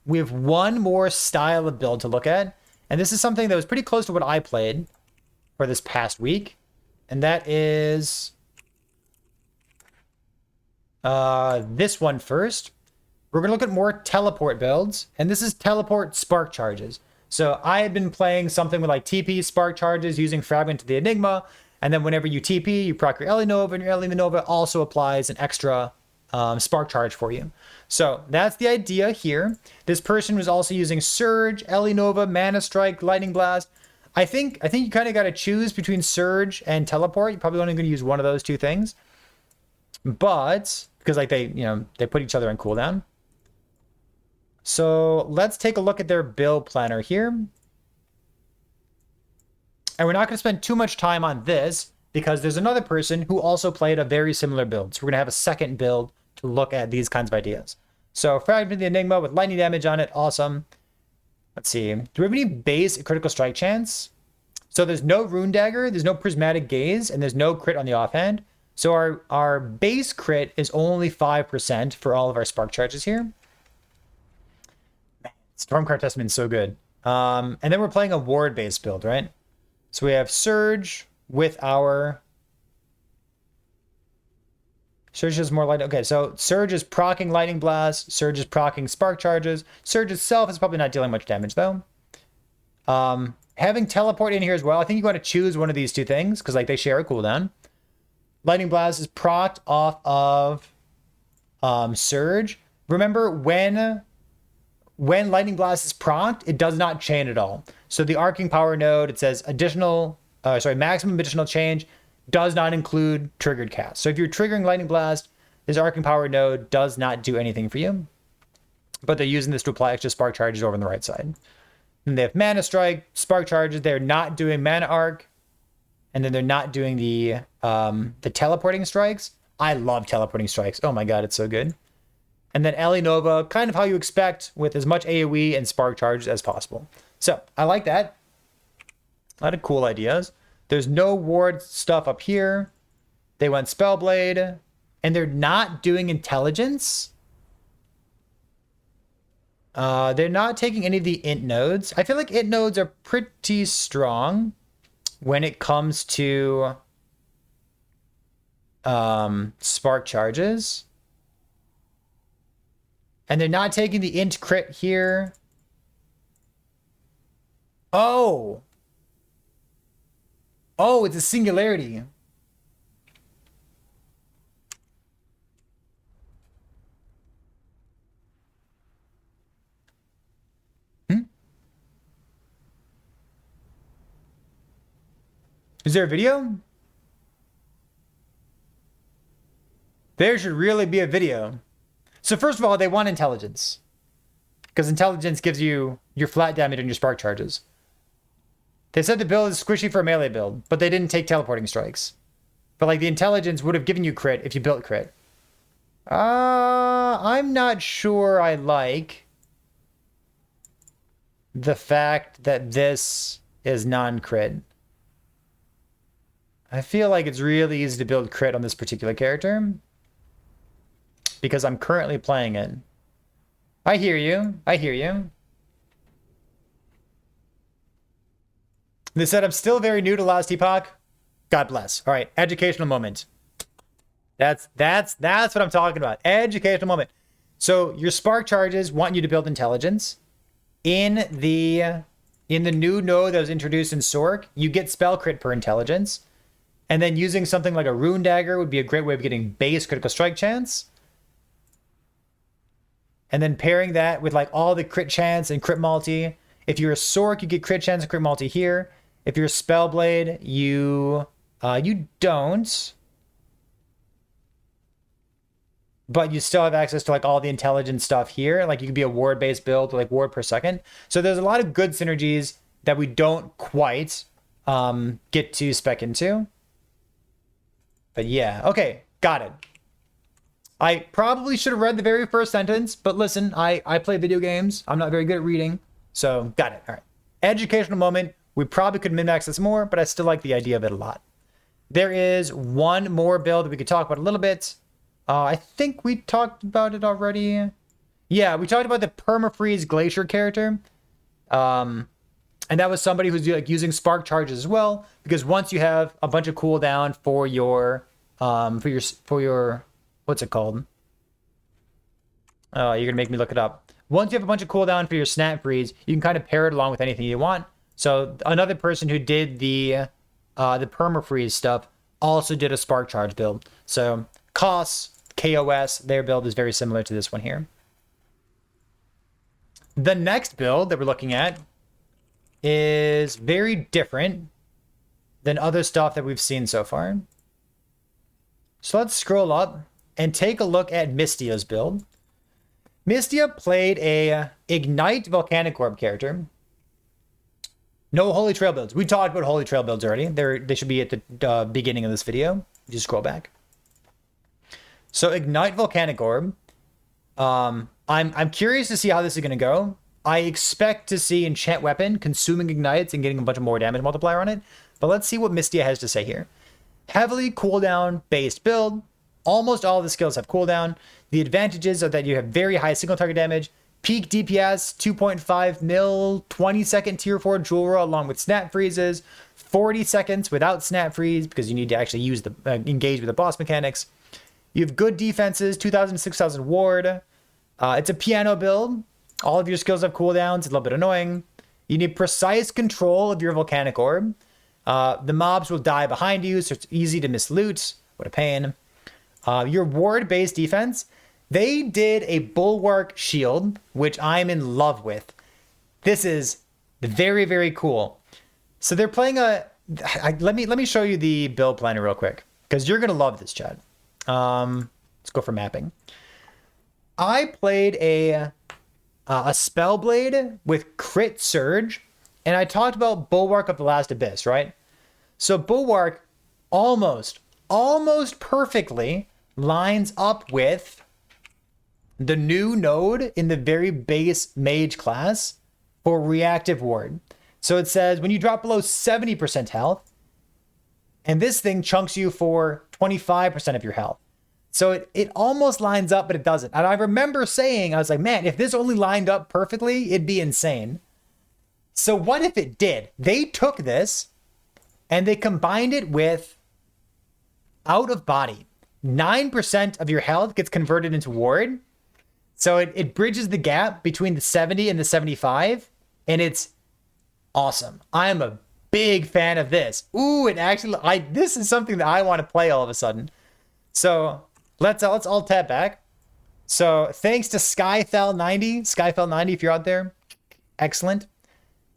A: one more style of build to look at. And this is something that was pretty close to what I played for this past week. And that is this one first. We're going to look at more teleport builds. And this is teleport spark charges. So I had been playing something with like TP spark charges using Fragment of the Enigma. And then whenever you TP, you proc your Ele Nova, and your Ele Nova also applies an extra spark charge for you. So that's the idea here. This person was also using Surge, Ele Nova, Mana Strike, Lightning Blast. I think you kind of got to choose between Surge and Teleport. You're probably only going to use one of those two things. But because like they put each other on cooldown. So let's take a look at their build planner here. And we're not going to spend too much time on this because there's another person who also played a very similar build. So we're going to have a second build to look at these kinds of ideas. So Fragment of the Enigma with lightning damage on it. Awesome. Let's see. Do we have any base critical strike chance? So there's no Rune Dagger, there's no Prismatic Gaze, and there's no crit on the offhand. So our base crit is only 5% for all of our spark charges here. Man, Stormcart Testament is so good. And then we're playing a ward-based build, right? So we have Surge with our... Surge is more light. Okay, so Surge is proccing Lightning Blast. Surge is proccing Spark Charges. Surge itself is probably not dealing much damage, though. Having Teleport in here as well. I think you want to choose one of these two things, because like they share a cooldown. Lightning Blast is procced off of Surge. Remember, when Lightning Blast is procced, it does not chain at all. So the Arcing Power node, it says maximum additional change does not include triggered cast. So if you're triggering Lightning Blast, this Arcing Power node does not do anything for you. But they're using this to apply extra spark charges over on the right side. And they have Mana Strike, spark charges. They're not doing Mana Arc. And then they're not doing the teleporting strikes. I love teleporting strikes. Oh my god, it's so good. And then Ele Nova, kind of how you expect, with as much AoE and spark charges as possible. So I like that. A lot of cool ideas. There's no ward stuff up here. They went Spellblade. And they're not doing intelligence. They're not taking any of the int nodes. I feel like int nodes are pretty strong when it comes to spark charges. And they're not taking the int crit here. Oh, it's a singularity. Is there a video? There should really be a video. So first of all, they want intelligence. Because intelligence gives you your flat damage and your spark charges. They said the build is squishy for a melee build, but they didn't take teleporting strikes. But like the intelligence would have given you crit if you built crit. I'm not sure I like the fact that this is non-crit. I feel like it's really easy to build crit on this particular character because I'm currently playing it. I hear you. I hear you. They said I'm still very new to Last Epoch. God bless. All right, educational moment. That's what I'm talking about. Educational moment. So your spark charges want you to build intelligence. In the new node that was introduced in Sork, you get spell crit per intelligence. And then using something like a Rune Dagger would be a great way of getting base critical strike chance. And then pairing that with like all the crit chance and crit multi. If you're a Sork, you get crit chance and crit multi here. If you're a Spellblade, you don't. But you still have access to like all the intelligence stuff here. Like you could be a ward-based build, like ward per second. So there's a lot of good synergies that we don't quite get to spec into. But yeah, okay, got it. I probably should have read the very first sentence, but listen, I play video games. I'm not very good at reading, so got it. All right. Educational moment. We probably could min-max this more, but I still like the idea of it a lot. There is one more build we could talk about a little bit. I think we talked about it already. Yeah, we talked about the PermaFreeze Glacier character. And that was somebody who's like using spark charges as well, because once you have a bunch of cooldown for your what's it called? Oh, you're gonna make me look it up. Once you have a bunch of cooldown for your snap freeze, you can kind of pair it along with anything you want. So another person who did the permafreeze stuff also did a spark charge build. So KOS, their build is very similar to this one here. The next build that we're looking at is very different than other stuff that we've seen so far. So let's scroll up and take a look at Mistia's build. Mistia played a Ignite Volcanic Orb character. No Holy Trail builds. We talked about Holy Trail builds already. They should be at the beginning of this video. Just scroll back. So Ignite Volcanic Orb. I'm curious to see how this is going to go. I expect to see Enchant Weapon consuming ignites and getting a bunch of more damage multiplier on it. But let's see what Mistia has to say here. Heavily cooldown based build. Almost all of the skills have cooldown. The advantages are that you have very high single target damage, peak DPS, 2.5 mil, 20-second tier 4 jewel roll along with snap freezes, 40 seconds without snap freeze because you need to actually use the engage with the boss mechanics. You have good defenses, 2,000 to 6,000 ward. It's a piano build. All of your skills have cooldowns. It's a little bit annoying. You need precise control of your volcanic orb. The mobs will die behind you, so it's easy to miss loot. What a pain. Your ward-based defense. They did a bulwark shield, which I'm in love with. This is very, very cool. So they're playing let me show you the build planner real quick, because you're gonna love this, Chad. Let's go for mapping. I played a Spellblade with crit surge, and I talked about Bulwark of the Last Abyss, right? So Bulwark almost perfectly lines up with the new node in the very base mage class for reactive ward. So it says when you drop below 70% health, and this thing chunks you for 25% of your health. So it almost lines up, but it doesn't. And I remember saying, I was like, man, if this only lined up perfectly, it'd be insane. So what if it did? They took this and they combined it with out of body. 9% of your health gets converted into ward. So it bridges the gap between the 70 and the 75, and it's awesome. I am a big fan of this. Ooh, this is something that I want to play all of a sudden. So let's all tap back. So thanks to Skyfell90, if you're out there, excellent.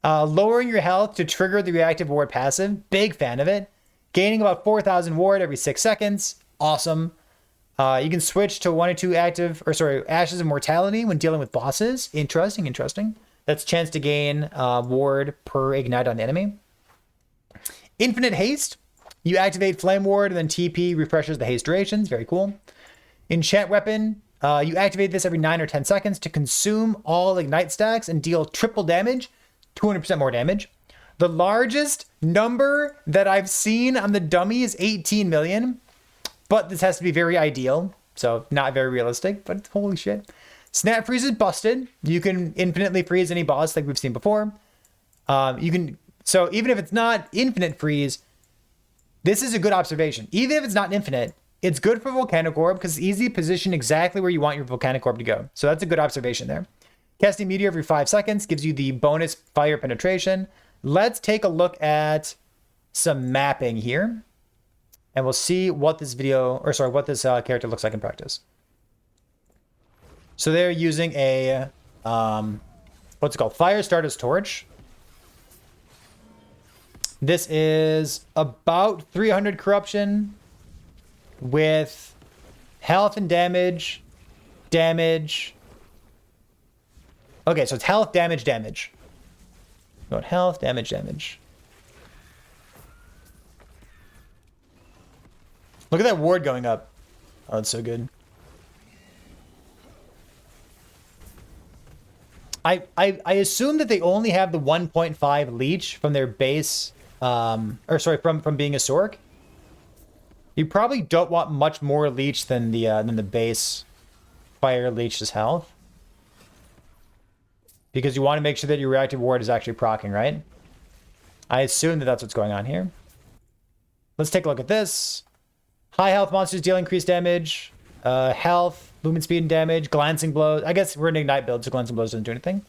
A: Lowering your health to trigger the reactive ward passive, big fan of it. Gaining about 4,000 ward every 6 seconds, awesome. You can switch to 1 or 2 Ashes of Mortality when dealing with bosses. Interesting. That's chance to gain ward per ignite on enemy. Infinite haste. You activate Flame Ward and then TP refreshes the haste durations. Very cool. Enchant Weapon. You activate this every 9 or 10 seconds to consume all ignite stacks and deal triple damage, 200% more damage. The largest number that I've seen on the dummy is 18 million. But this has to be very ideal, so not very realistic, but holy shit. Snap freeze is busted. You can infinitely freeze any boss like we've seen before. So even if it's not infinite freeze, this is a good observation. Even if it's not infinite, it's good for Volcanic Orb because it's easy to position exactly where you want your Volcanic Orb to go. So that's a good observation there. Casting Meteor every 5 seconds gives you the bonus fire penetration. Let's take a look at some mapping here. And we'll see what this character looks like in practice. So they're using a, what's it called? Firestarter's Torch. This is about 300 corruption with health and damage. Okay, so it's health, damage. About health, damage. Look at that ward going up. Oh, it's so good. I assume that they only have the 1.5 leech from their base, or sorry, from being a Sork. You probably don't want much more leech than the base fire leech's health, because you want to make sure that your reactive ward is actually proccing, right? I assume that that's what's going on here. Let's take a look at this. High health monsters deal increased damage, health, movement speed and damage, glancing blows. I guess we're an ignite build, so glancing blows doesn't do anything.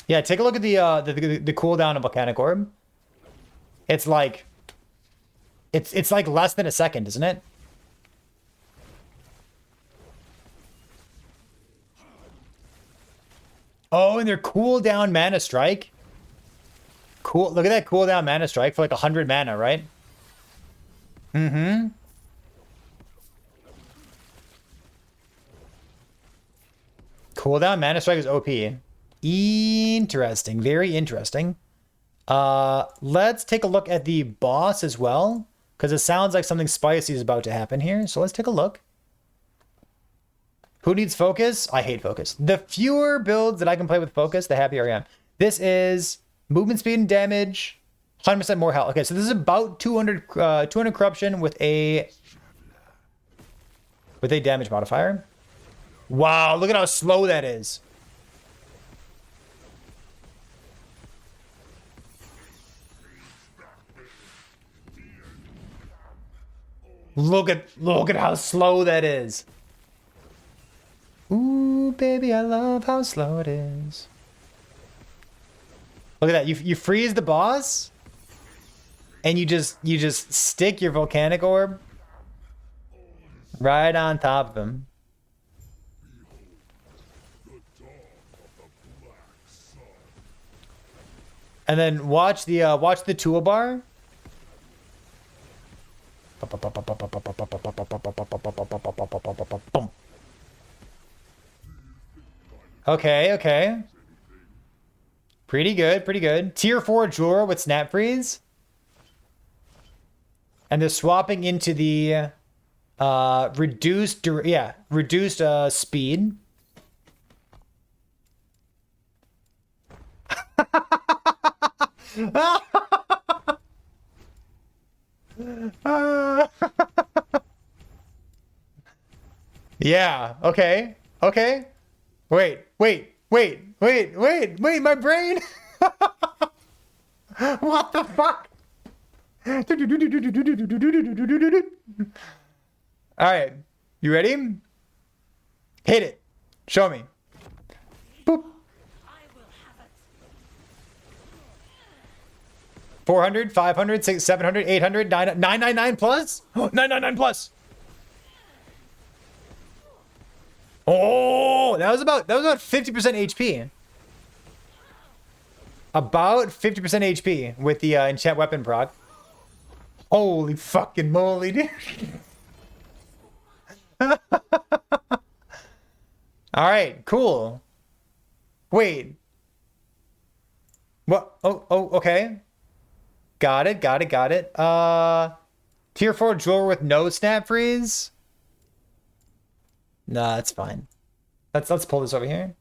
A: Yeah, take a look at the cooldown of Volcanic Orb. It's like it's like less than a second, isn't it? Oh, and their cooldown mana strike. Cool. Look at that cooldown mana strike for like 100 mana, right? Mm-hmm. Cooldown mana strike is OP. Interesting. Very interesting. Let's take a look at the boss as well, because it sounds like something spicy is about to happen here. So let's take a look. Who needs focus? I hate focus. The fewer builds that I can play with focus, the happier I am. This is movement speed and damage, 100% more health. Okay, so this is about 200 corruption with a damage modifier. Wow, look at how slow that is. Look at how slow that is. Ooh, baby, I love how slow it is. Look at that. You freeze the boss, and you just stick your volcanic orb right on top of him. And then watch the toolbar. Okay. Pretty good. Tier 4 Jura with Snap Freeze. And they're swapping into the reduced speed. Yeah, okay. Wait, my brain. What the fuck? All right, you ready? Hit it. Show me. Boop. 400, 500, 600, 700, 800, 999 plus? 999 plus. Oh, that was about 50% HP. About 50% HP with the enchant weapon proc. Holy fucking moly, dude. All right, cool. Wait. What? Oh, okay. Got it. Tier 4 Jewel with no snap freeze. Nah, that's fine. Let's pull this over here.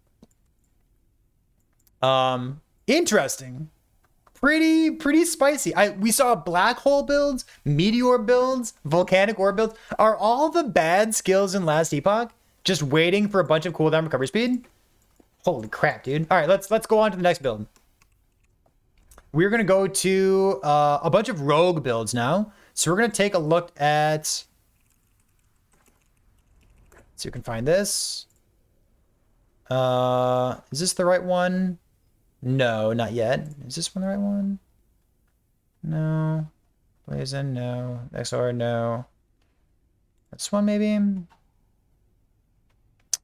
A: Interesting. Pretty spicy. We saw black hole builds, meteor builds, volcanic orb builds. Are all the bad skills in last epoch just waiting for a bunch of cooldown recovery speed? Holy crap, dude. All right, let's go on to the next build. We're gonna go to a bunch of rogue builds now. So we're gonna take a look at. So you can find this. Is this the right one? No, not yet. Is this one the right one? No. Blazon, no. XR, no. This one, maybe?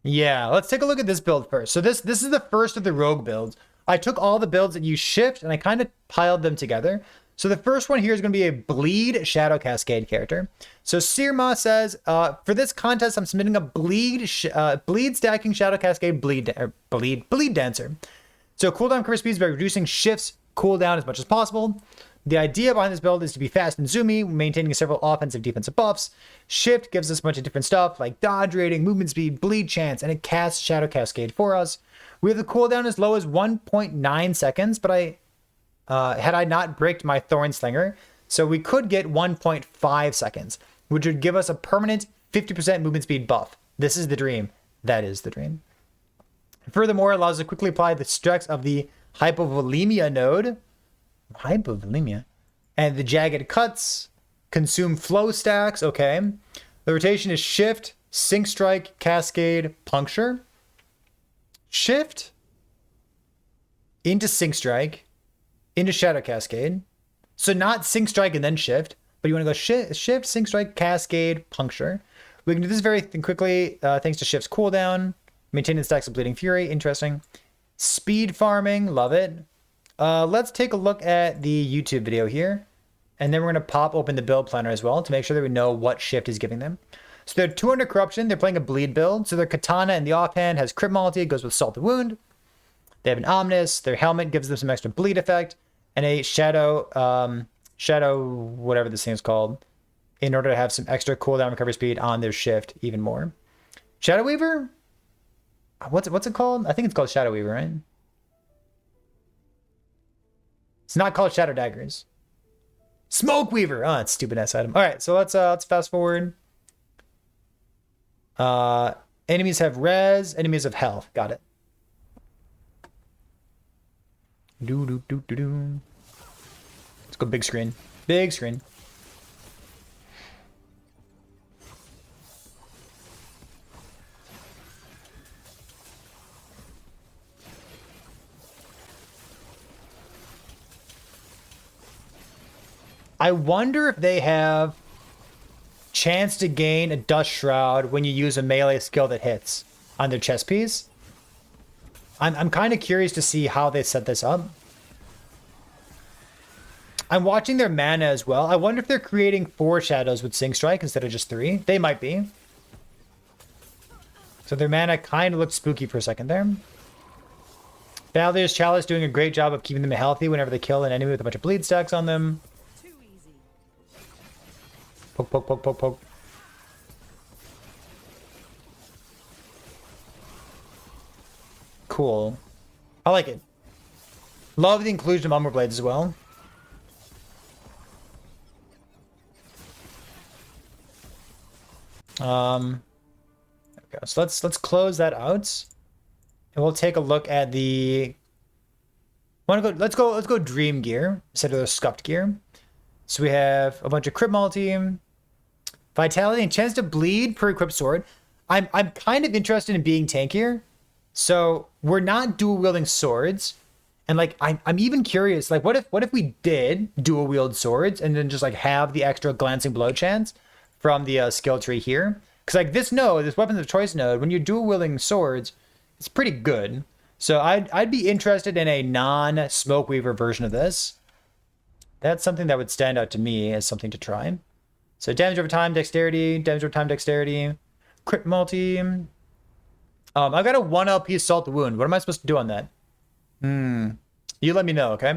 A: Yeah, let's take a look at this build first. So this is the first of the rogue builds. I took all the builds that you shipped and I kind of piled them together. So the first one here is going to be a Bleed Shadow Cascade character. So Sirma says, for this contest, I'm submitting a Bleed stacking Shadow Cascade Bleed Dancer. So cooldown recovery speeds by reducing Shift's cooldown as much as possible. The idea behind this build is to be fast and zoomy, maintaining several offensive defensive buffs. Shift gives us a bunch of different stuff like dodge rating, movement speed, bleed chance, and it casts Shadow Cascade for us. We have the cooldown as low as 1.9 seconds, but had I not bricked my Thorn Slinger, so we could get 1.5 seconds, which would give us a permanent 50% movement speed buff. This is the dream. That is the dream. Furthermore, it allows us to quickly apply the stress of the Hypovolemia node. Hypovolemia. And the jagged cuts. Consume flow stacks. Okay. The rotation is Shift, Sync Strike, Cascade, Puncture. Shift into Sync Strike, into Shadow Cascade. So not Sync Strike and then Shift, but you want to go Shift, Sync Strike, Cascade, Puncture. We can do this very quickly thanks to Shift's cooldown. Maintaining stacks of Bleeding Fury, interesting. Speed farming, love it. Let's take a look at the YouTube video here. And then we're going to pop open the build planner as well to make sure that we know what Shift is giving them. So they're 200 corruption. They're playing a bleed build. So their katana in the offhand has crit multi, goes with Salted Wound. They have an Omnis. Their helmet gives them some extra bleed effect. And a shadow, whatever this thing is called, in order to have some extra cooldown recovery speed on their Shift even more. Shadow Weaver? What's it called? I think it's called Shadow Weaver, right? It's not called Shadow Daggers. Smoke Weaver. Oh, it's stupid ass item. All right, so let's fast forward. Enemies have res. Enemies have health. Got it. Let's go big screen. Big screen. I wonder if they have chance to gain a Dust Shroud when you use a melee skill that hits on their chest piece. I'm kind of curious to see how they set this up. I'm watching their mana as well. I wonder if they're creating 4 shadows with Sync Strike instead of just 3. They might be. So their mana kind of looked spooky for a second there. Valer's Chalice doing a great job of keeping them healthy whenever they kill an enemy with a bunch of bleed stacks on them. Poke, poke, poke, poke, poke. Cool. I like it. Love the inclusion of Umber Blades as well. There we go. So let's close that out. And we'll take a look at the let's go Dream Gear instead of the Scuffed Gear. So we have a bunch of crit multi, vitality, and chance to bleed per equipped sword. I'm kind of interested in being tankier. So we're not dual wielding swords. And like I'm even curious, like what if we did dual wield swords and then just like have the extra glancing blow chance from the skill tree here? Because like this node, this weapons of choice node, when you're dual wielding swords, it's pretty good. So I'd be interested in a non-Smoke Weaver version of this. That's something that would stand out to me as something to try. So damage over time, dexterity, damage over time, dexterity, crit multi. I've got a 1 LP Salt Wound. What am I supposed to do on that? You let me know, okay?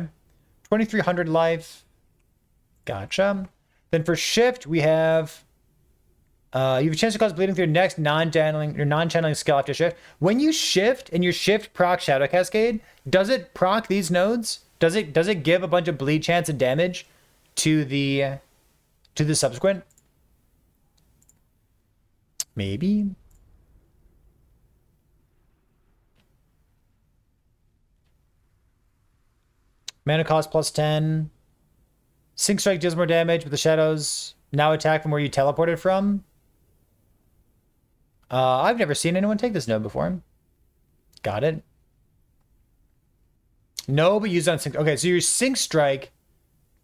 A: 2300 life. Gotcha. Then for Shift, we have... you have a chance to cause bleeding through your next non-channeling skill after Shift. When you Shift and your Shift proc Shadow Cascade, does it proc these nodes? Does it give a bunch of bleed chance and damage to the subsequent? Maybe. Mana cost plus 10. Sync Strike deals more damage, but the shadows now attack from where you teleported from. I've never seen anyone take this node before. Got it. No, but use on Sync. Okay, so your Sync Strike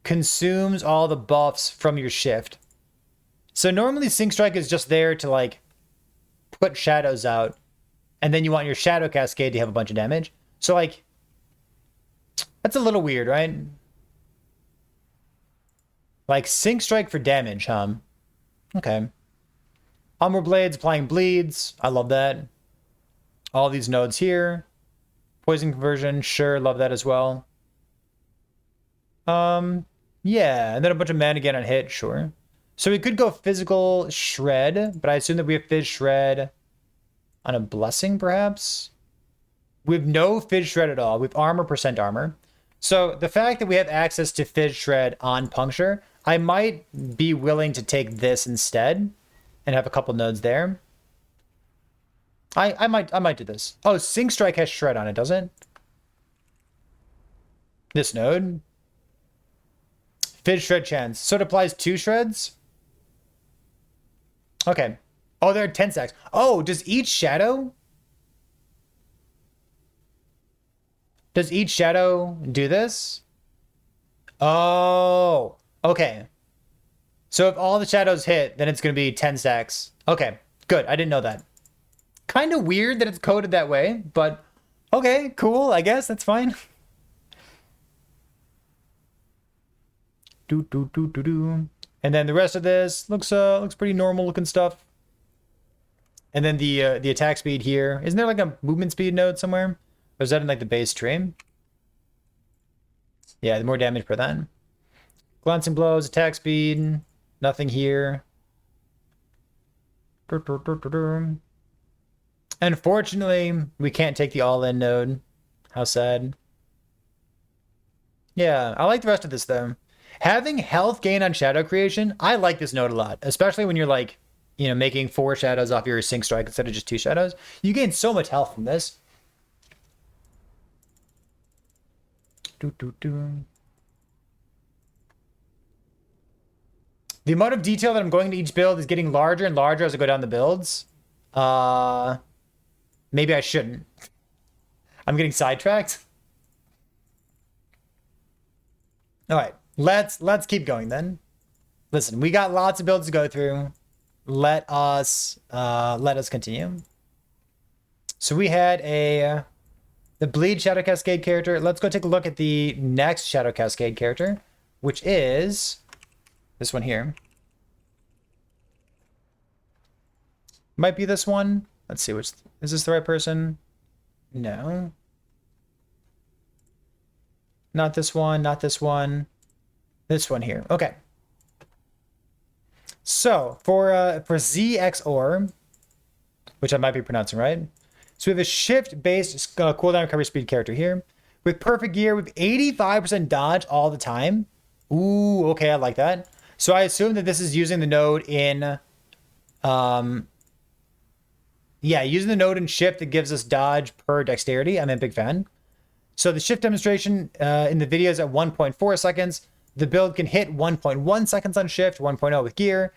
A: consumes all the buffs from your Shift. So normally Sync Strike is just there to like put shadows out, and then you want your Shadow Cascade to have a bunch of damage. So like, that's a little weird, right? Like Sync Strike for damage, huh? Okay. Umber Blades applying bleeds. I love that. All these nodes here. Poison conversion, sure, love that as well. Yeah, and then a bunch of mana again on hit, sure. So we could go physical shred, but I assume that we have Fizz shred on a blessing, perhaps? We have no Fizz shred at all. We have armor, percent armor. So the fact that we have access to Fizz shred on puncture, I might be willing to take this instead and have a couple nodes there. I might do this. Oh, Sync Strike has shred on it, doesn't it? This node. Fizz shred chance. So it applies 2 shreds? Okay. Oh, there are 10 stacks. Oh, does each shadow do this? Oh, okay. So if all the shadows hit, then it's going to be 10 stacks. Okay, good. I didn't know that. Kind of weird that it's coded that way, but okay, cool. I guess that's fine. And then the rest of this looks pretty normal looking stuff. And then the attack speed here. Isn't there like a movement speed node somewhere? Or is that in like the base tree? Yeah, the more damage per then. Glancing blows, attack speed, nothing here. Unfortunately, we can't take the all-in node. How sad. Yeah, I like the rest of this though. Having health gain on shadow creation, I like this node a lot, especially when you're like, you know, making 4 shadows off your Sync Strike instead of just 2 shadows. You gain so much health from this. The amount of detail that I'm going to each build is getting larger and larger as I go down the builds. Maybe I shouldn't. I'm getting sidetracked. All right, let's keep going then. Listen, we got lots of builds to go through. Let us continue. So we had the Bleed Shadow Cascade character. Let's go take a look at the next Shadow Cascade character, which is this one here. Might be this one. Let's see, which is this the right person? No. Not this one, not this one. This one here. Okay. So for ZX Orb, which I might be pronouncing right. So we have a shift-based cooldown recovery speed character here. With perfect gear, with 85% dodge all the time. Ooh, okay, I like that. So I assume that this is using the node in, yeah, using the node in shift that gives us dodge per dexterity. I'm a big fan. So the shift demonstration in the video is at 1.4 seconds. The build can hit 1.1 seconds on shift, 1.0 with gear.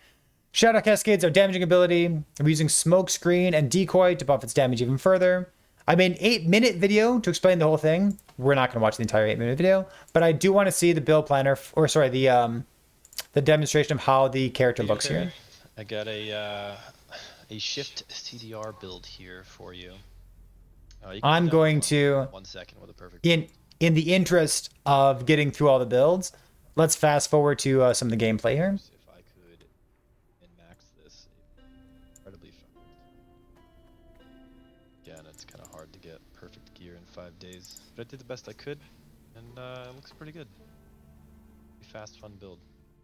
A: Shadow Cascades are damaging ability. I'm using Smoke Screen and Decoy to buff its damage even further. I made an 8-minute video to explain the whole thing. We're not going to watch the entire 8-minute video, but I do want to see the build planner, or sorry, the demonstration of how the character looks here.
C: I got a shift CDR build here for you.
A: I'm going to
C: 1 second with a perfect.
A: In the interest of getting through all the builds, let's fast forward to some of the gameplay here.
C: If I could min-max this, incredibly fun. Again, it's kind of hard to get perfect gear in 5 days, but I did the best I could, and it looks pretty good. Fast, fun build.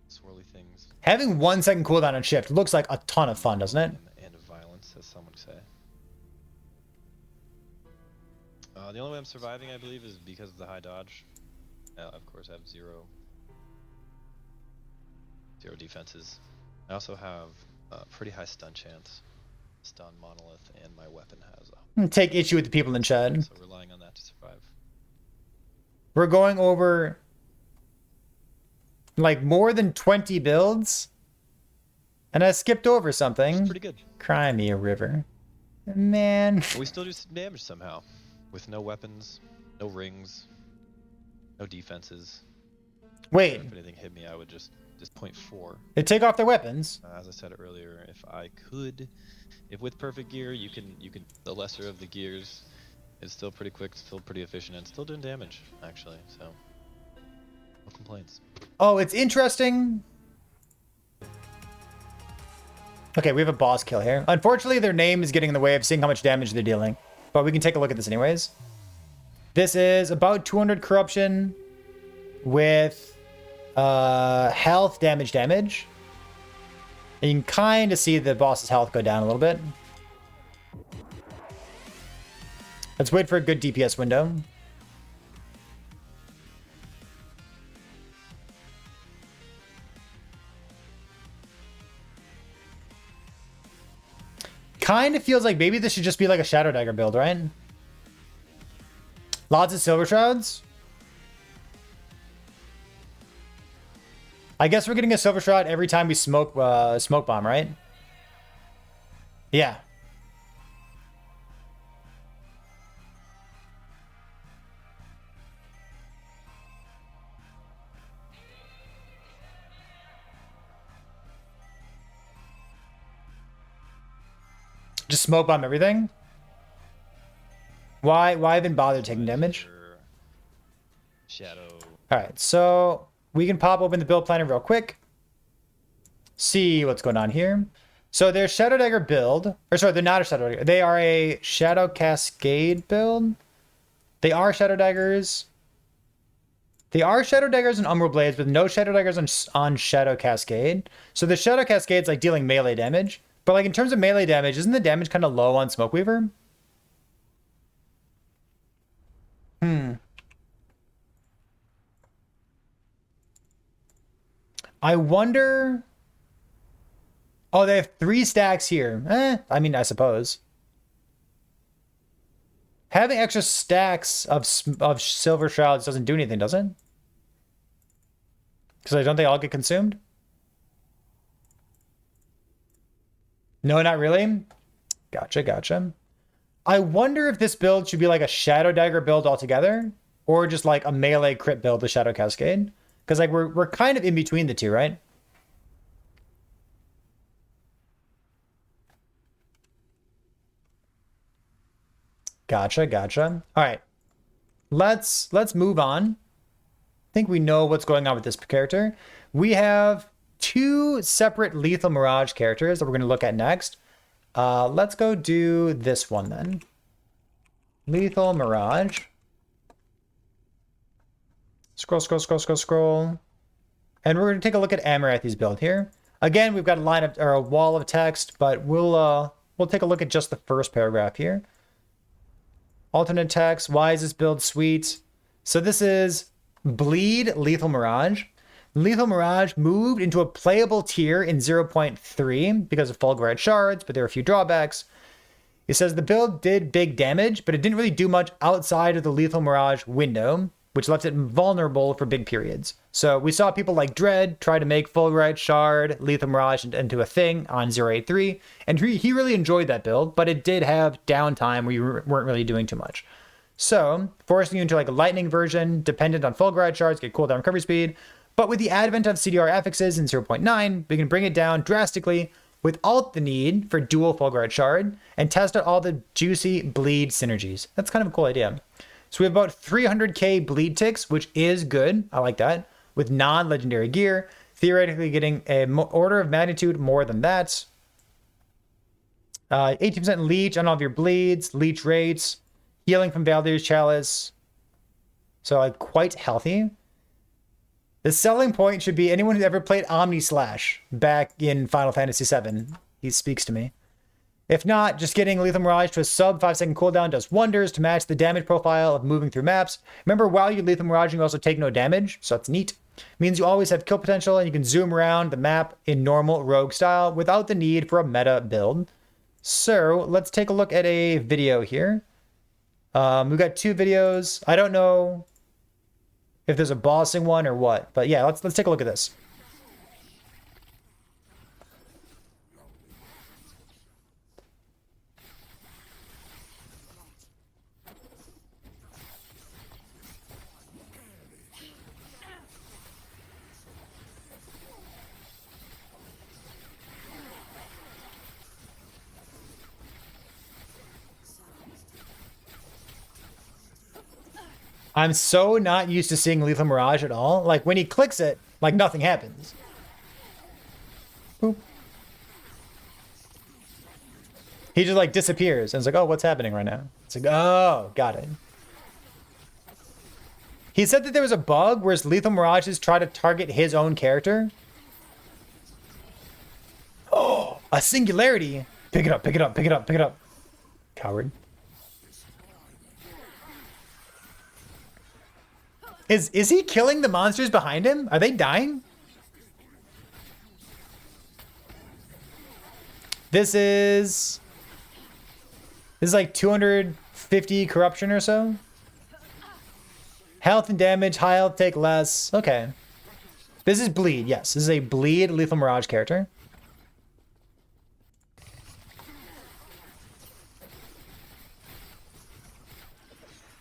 C: Swirly things.
A: Having 1 second cooldown on shift looks like a ton of fun, doesn't it?
C: And of violence, as some would say. The only way I'm surviving, I believe, is because of the high dodge. Of course, I have zero defenses. I also have a pretty high stun chance. Stun Monolith, and my weapon has
A: Take issue with the people in chat.
C: so relying on that to survive.
A: We're going over like more than 20 builds, and I skipped over something.
C: It's pretty good.
A: Cry me a river, man.
C: But we still do some damage somehow, with no weapons, no rings, no defenses.
A: Wait,
C: If anything hit me, I would just 0.4.
A: they take off their weapons.
C: As I said earlier, if I could, if with perfect gear, you can the lesser of the gears, it's still pretty quick, still pretty efficient, and still doing damage actually. So no complaints.
A: Oh, it's interesting. Okay, we have a boss kill here. Unfortunately, their name is getting in the way of seeing how much damage they're dealing, but we can take a look at this anyways. This is about 200 corruption with health damage. And you can kind of see the boss's health go down a little bit. Let's wait for a good DPS window. Kind of feels like maybe this should just be like a Shadow Dagger build, right? Lots of Silver Shrouds. I guess we're getting a Silver Shroud every time we smoke bomb, right? Yeah. Just smoke bomb everything? Why even bother taking damage?
C: Shadow.
A: Alright, so we can pop open the build planner real quick. See what's going on here. So there's Shadow Dagger build. Or sorry, they're not a Shadow Dagger. They are a Shadow Cascade build. They are Shadow Daggers. They are Shadow Daggers and Umbral Blades, with no Shadow Daggers on Shadow Cascade. So the Shadow Cascade's like dealing melee damage. But like in terms of melee damage, isn't the damage kind of low on Smokeweaver? I wonder... Oh, they have 3 stacks here. I mean, I suppose. Having extra stacks of Silver Shrouds doesn't do anything, does it? Because don't they all get consumed? No, not really? Gotcha. I wonder if this build should be like a Shadow Dagger build altogether, or just like a melee crit build with Shadow Cascade. Because like we're kind of in between the two, right? Gotcha. All right, let's move on. I think we know what's going on with this character. We have 2 separate Lethal Mirage characters that we're going to look at next. Let's go do this one then. Lethal Mirage. Scroll. And we're going to take a look at Amaranth's build here. Again, we've got a line of, or a wall of text, but we'll take a look at just the first paragraph here. Alternate text. Why is this build sweet? So this is Bleed Lethal Mirage. Lethal Mirage moved into a playable tier in 0.3 because of Fulgurite Shards, but there are a few drawbacks. It says the build did big damage, but it didn't really do much outside of the Lethal Mirage window, which left it vulnerable for big periods. So we saw people like Dread try to make Fulgurite Shard, Lethal Mirage into a thing on 0.83, and he really enjoyed that build, but it did have downtime where you weren't really doing too much. So, forcing you into like a lightning version, dependent on Fulgurite Shards, get cooldown recovery speed. But with the advent of CDR affixes in 0.9, we can bring it down drastically without the need for dual Fulgurite Shard and test out all the juicy bleed synergies. That's kind of a cool idea. So we have about 300k bleed ticks, which is good. I like that. With non-legendary gear, theoretically getting an order of magnitude more than that. 18% leech on all of your bleeds, leech rates, healing from Valdir's Chalice. So like quite healthy. The selling point should be anyone who ever played Omni Slash back in Final Fantasy VII. He speaks to me. If not, just getting Lethal Mirage to a sub 5-second cooldown does wonders to match the damage profile of moving through maps. Remember, while you Lethal Mirage, you also take no damage, so that's neat. Means you always have kill potential and you can zoom around the map in normal rogue style without the need for a meta build. So let's take a look at a video here. We've got 2 videos. I don't know if there's a bossing one or what, but yeah, let's take a look at this. I'm so not used to seeing Lethal Mirage at all. Like, when he clicks it, like, nothing happens. Boop. He just, like, disappears. And it's like, oh, what's happening right now? It's like, oh, got it. He said that there was a bug where Lethal Mirages try to target his own character. Oh, a singularity. Pick it up, pick it up, pick it up, pick it up. Coward. Is he killing the monsters behind him? Are they dying? This is like 250 corruption or so. Health and damage, high health, take less. Okay. This is bleed, yes. This is a bleed Lethal Mirage character.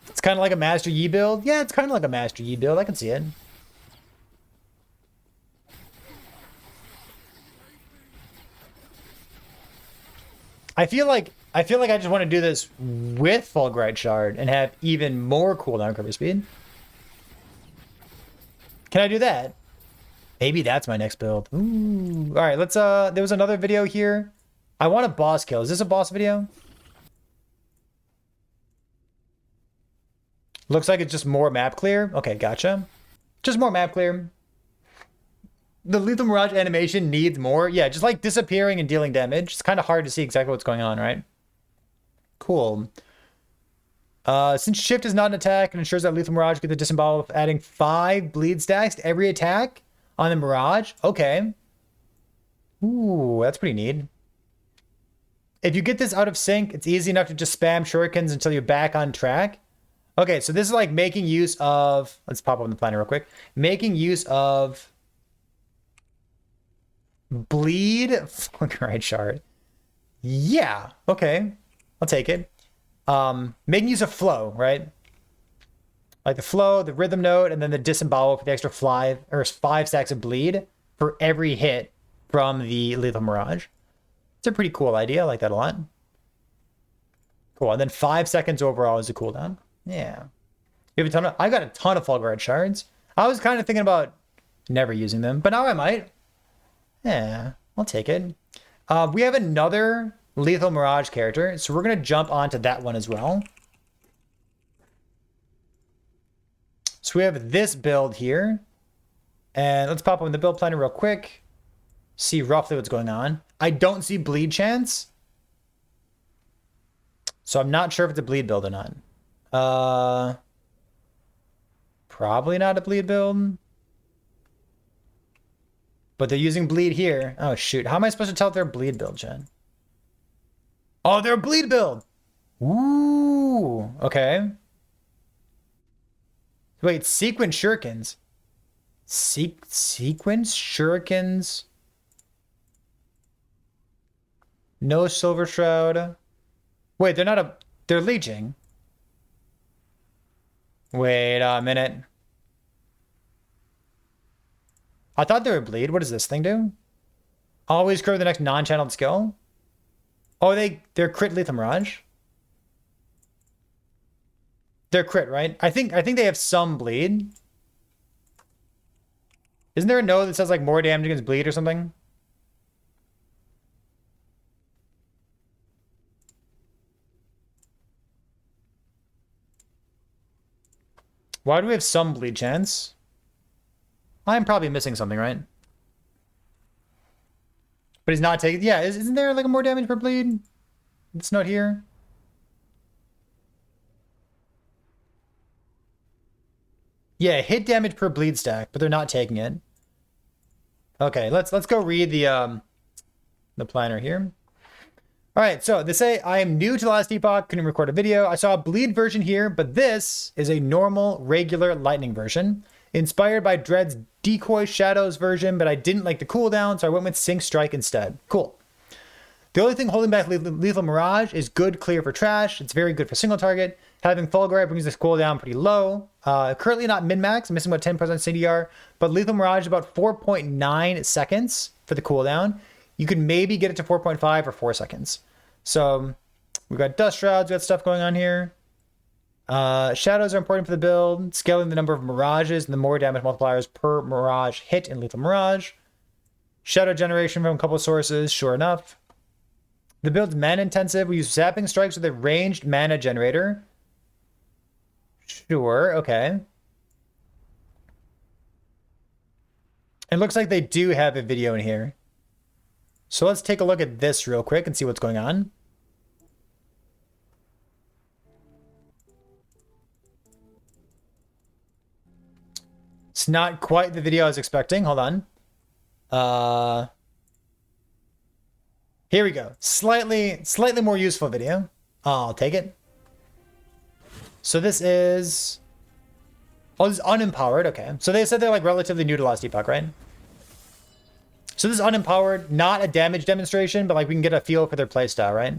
A: It's kind of like a Master Yi build. Yeah, it's kind of like a Master Yi build. I can see it. I feel like I just want to do this with Fulgurite Shard and have even more cooldown recovery speed. Can I do that? Maybe that's my next build. Ooh. All right, let's there was another video here. I want a boss kill. Is this a boss video? Looks like it's just more map clear. Okay, gotcha. Just more map clear. The Lethal Mirage animation needs more. Yeah, just like disappearing and dealing damage. It's kind of hard to see exactly what's going on, right? Cool. Since Shift is not an attack and ensures that Lethal Mirage gets the disembowel of adding 5 bleed stacks to every attack on the Mirage. Okay. Ooh, that's pretty neat. If you get this out of sync, it's easy enough to just spam shurikens until you're back on track. Okay, so this is like making use of... Let's pop up the planner real quick. Making use of... Bleed Fulgurite Shard. Yeah, okay. I'll take it. Making use of flow, right? Like the flow, the rhythm note, and then the disembowel for the extra 5 stacks of bleed for every hit from the Lethal Mirage. It's a pretty cool idea. I like that a lot. Cool. And then 5 seconds overall is a cooldown. Yeah. You have a ton of... I got a ton of Fulgurite Shards. I was kind of thinking about never using them, but now I might. Yeah, I'll take it. We have another Lethal Mirage character, so we're going to jump onto that one as well. So we have this build here. And let's pop up in the build planner real quick. See roughly what's going on. I don't see bleed chance. So I'm not sure if it's a bleed build or not. Probably not a bleed build. But they're using bleed here. Oh, shoot. How am I supposed to tell if they're a bleed build, Jen? Oh, they're a bleed build. Ooh. Okay. Wait, sequence shurikens. Sequence shurikens. No Silver Shroud. Wait, they're not a... They're leeching. Wait a minute. I thought they were bleed. What does this thing do? Always grow the next non-channeled skill. Oh, they're crit Lethal Mirage. They're crit, right? I think they have some bleed. Isn't there a node that says like more damage against bleed or something? Why do we have some bleed chance? I'm probably missing something, right? But he's not taking... Yeah, isn't there like a more damage per bleed? It's not here. Yeah, hit damage per bleed stack, but they're not taking it. Okay, let's go read the planner here. All right, so they say, I am new to the last epoch, couldn't record a video. I saw a bleed version here, but this is a normal, regular lightning version. Inspired by Dread's Decoy Shadows version, but I didn't like the cooldown, so I went with Sync Strike instead. Cool. The only thing holding back Lethal Mirage is good clear for trash. It's very good for single target. Having Fulgurite brings this cooldown pretty low. Currently not min-max, I'm missing about 10% CDR, but Lethal Mirage is about 4.9 seconds for the cooldown. You could maybe get it to 4.5 or 4 seconds. So we've got Dust Shrouds, we've got stuff going on here. Shadows are important for the build. Scaling the number of Mirages and the more damage multipliers per Mirage hit in Lethal Mirage. Shadow generation from a couple of sources, sure enough. The build's mana intensive. We use zapping strikes with a ranged mana generator. Sure, okay. It looks like they do have a video in here. So let's take a look at this real quick and see what's going on. It's not quite the video I was expecting. Hold on. Here we go. Slightly more useful video. I'll take it. So this is... Oh, this is unempowered. Okay. So they said they're like relatively new to last epoch, right? So this is unempowered, not a damage demonstration, but like we can get a feel for their playstyle, right?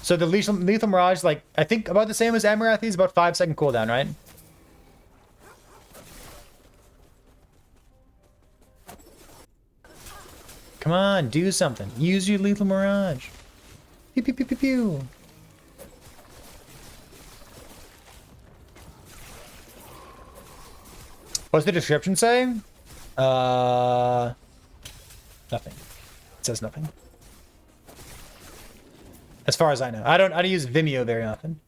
A: So the Lethal Mirage, like I think about the same as Amaranth's, about 5-second cooldown, right? Come on, do something. Use your Lethal Mirage. Pew pew pew pew pew. What's the description say? Nothing. It says nothing. As far as I know. I don't use Vimeo very often.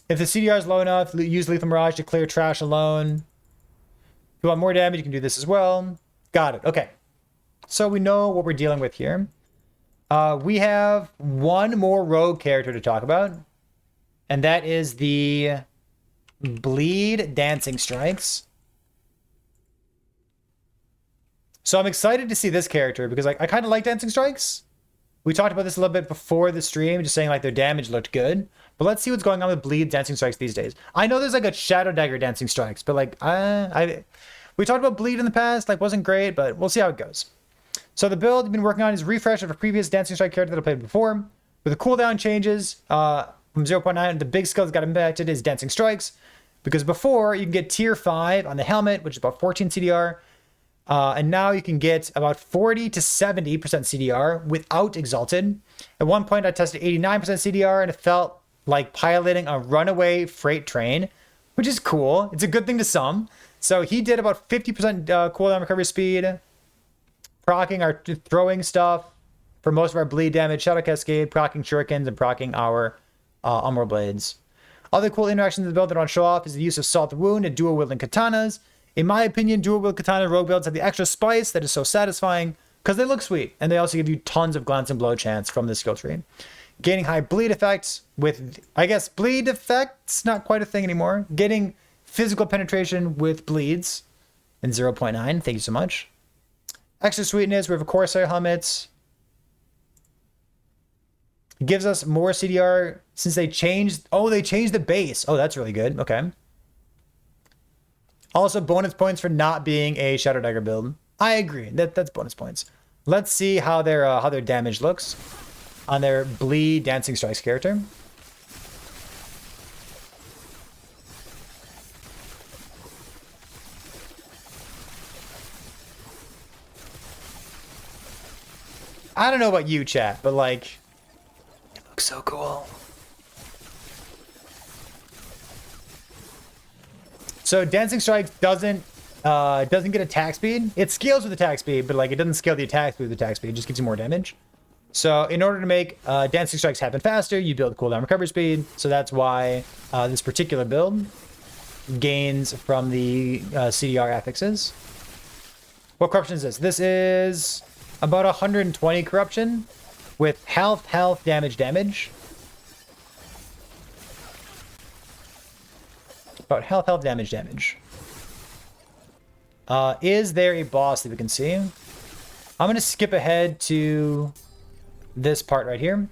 A: If the CDR is low enough, use Lethal Mirage to clear trash alone. If you want more damage, you can do this as well. Got it. Okay. So we know what we're dealing with here. We have one more rogue character to talk about. And that is the Bleed Dancing Strikes. So I'm excited to see this character because I kind of like Dancing Strikes. We talked about this a little bit before the stream, just saying like their damage looked good. But let's see what's going on with Bleed Dancing Strikes these days. I know there's like a Shadow Dagger Dancing Strikes, but like we talked about Bleed in the past, like wasn't great, but we'll see how it goes. So the build you've been working on is refresh of a previous Dancing Strike character that I played before. With the cooldown changes from 0.9, the big skill that got impacted is Dancing Strikes. Because before, you can get tier 5 on the helmet, which is about 14 CDR. And now you can get about 40 to 70% CDR without Exalted. At one point, I tested 89% CDR, and it felt like piloting a runaway freight train, which is cool. It's a good thing to some. So he did about 50% cooldown recovery speed, proccing our throwing stuff for most of our bleed damage, Shadow Cascade, proccing shurikens, and proccing our Umbral Blades. Other cool interactions in the build that I want to show off is the use of Salt Wound and dual wielding katanas. In my opinion, dual wield katana rogue builds have the extra spice that is so satisfying because they look sweet, and they also give you tons of glance and blow chance from the skill tree. Gaining high bleed effects with, I guess, bleed effects, not quite a thing anymore. Getting physical penetration with bleeds in 0.9. Thank you so much. Extra sweetness, we have a Corsair helmet. It gives us more CDR since they changed. Oh, they changed the base. Oh, that's really good. Okay. Also, bonus points for not being a Shadow Dagger build. I agree. That's bonus points. Let's see how their damage looks on their Bleed Dancing Strikes character. I don't know about you, chat, but like, it looks so cool. So Dancing Strike doesn't get attack speed. It scales with attack speed, but like it doesn't scale the attack speed with attack speed. It just gives you more damage. So in order to make Dancing Strikes happen faster, you build cooldown recovery speed. So that's why this particular build gains from the CDR affixes. What corruption is this? This is about 120 corruption with health, damage. About health, damage. Is there a boss that we can see? I'm going to skip ahead to this part right here.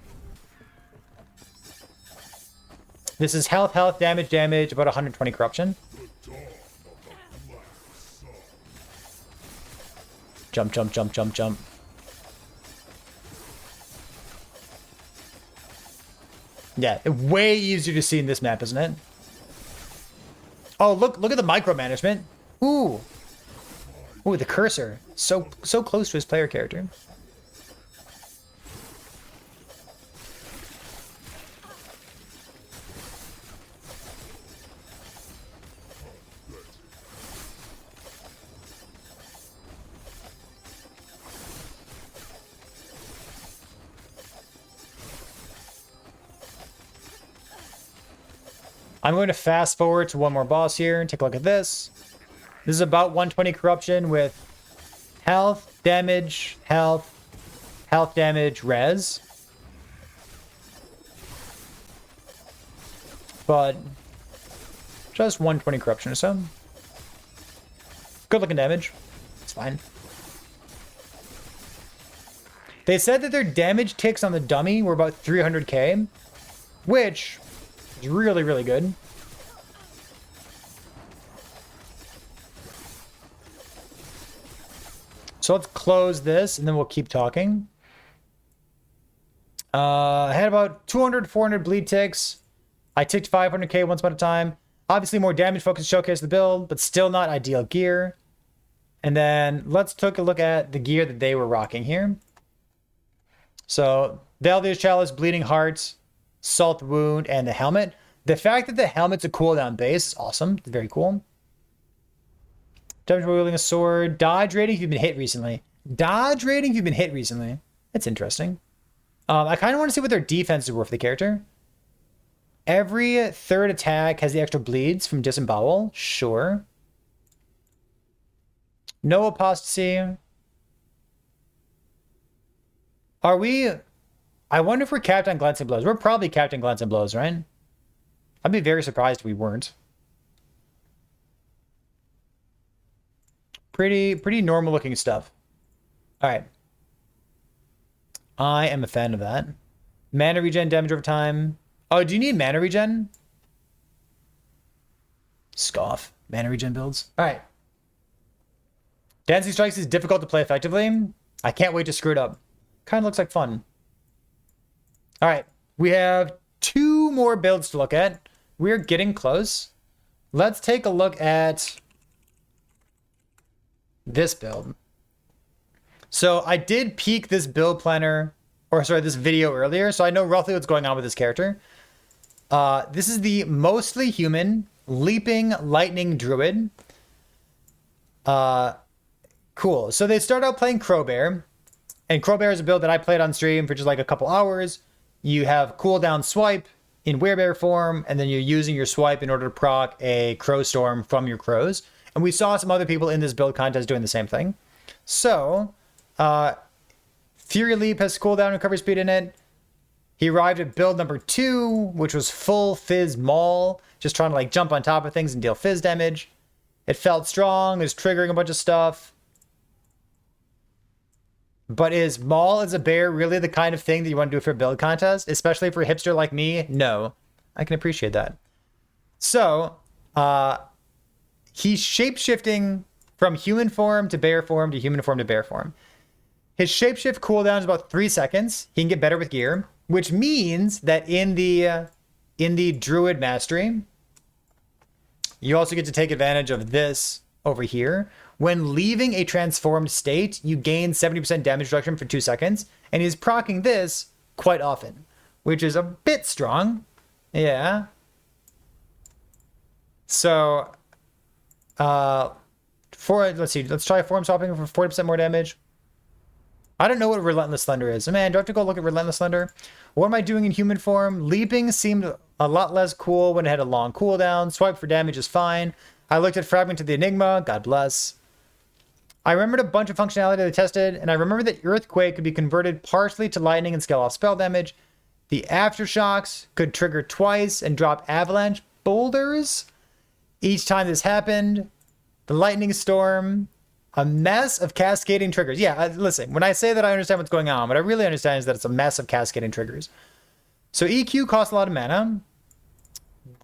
A: This is health, damage, about 120 corruption. Jump. Yeah, way easier to see in this map, isn't it? Oh, look at the micromanagement. Ooh, the cursor. So close to his player character. I'm going to fast forward to one more boss here and take a look at this. This is about 120 corruption with health, damage, health, damage, res. But just 120 corruption or so. Good looking damage. It's fine. They said that their damage ticks on the dummy were about 300k, which is really, really good. So let's close this and then we'll keep talking. I had about 200, 400 bleed ticks. I ticked 500k once upon a time. Obviously more damage focused showcase the build, but still not ideal gear. And then let's take a look at the gear that they were rocking here. So Valdir's Chalice, Bleeding Heart, Salt Wound, and the helmet. The fact that the helmet's a cooldown base is awesome. It's very cool. Damage while wielding a sword. Dodge rating if you've been hit recently. Dodge rating if you've been hit recently. That's interesting. I kind of want to see what their defenses were for the character. Every third attack has the extra bleeds from Disembowel. Sure. No apostasy. Are we... I wonder if we're capped on glancing blows. We're probably capped on glancing blows, right? I'd be very surprised if we weren't. Pretty normal looking stuff. All right. I am a fan of that. Mana regen, damage over time. Oh, do you need mana regen? Scoff. Mana regen builds. All right. Dancing Strikes is difficult to play effectively. I can't wait to screw it up. Kind of looks like fun. All right. We have 2 more builds to look at. We're getting close. Let's take a look at this build. So I did peek this build planner, or sorry, this video earlier, so I know roughly what's going on with this character. This is the mostly human leaping lightning druid. Cool. So they start out playing Crowbear, and Crowbear is a build that I played on stream for just like a couple hours. You have cooldown swipe in werebear form, and then you're using your swipe in order to proc a Crowstorm from your crows. And we saw some other people in this build contest doing the same thing. So, Fury Leap has cooldown recovery speed in it. He arrived at build number 2, which was full Fizz Maul, just trying to like jump on top of things and deal Fizz damage. It felt strong, it was triggering a bunch of stuff. But is Maul as a bear really the kind of thing that you want to do for a build contest? Especially for a hipster like me? No. I can appreciate that. So, he's shape-shifting from human form to bear form to human form to bear form. His shapeshift cooldown is about 3 seconds. He can get better with gear, which means that in the Druid Mastery, you also get to take advantage of this over here. When leaving a transformed state, you gain 70% damage reduction for 2 seconds, and he's proccing this quite often, which is a bit strong. Yeah. So, let's see, let's try form swapping for 40% more damage. I don't know what Relentless Thunder is. Man, do I have to go look at Relentless Thunder? What am I doing in human form? Leaping seemed a lot less cool when it had a long cooldown. Swipe for damage is fine. I looked at Fragment of the Enigma. God bless. I remembered a bunch of functionality they tested, and I remember that Earthquake could be converted partially to lightning and scale off spell damage. The Aftershocks could trigger twice and drop avalanche boulders each time this happened. The Lightning Storm, a mess of cascading triggers. Yeah, listen, when I say that I understand what's going on, what I really understand is that it's a mess of cascading triggers. So EQ costs a lot of mana,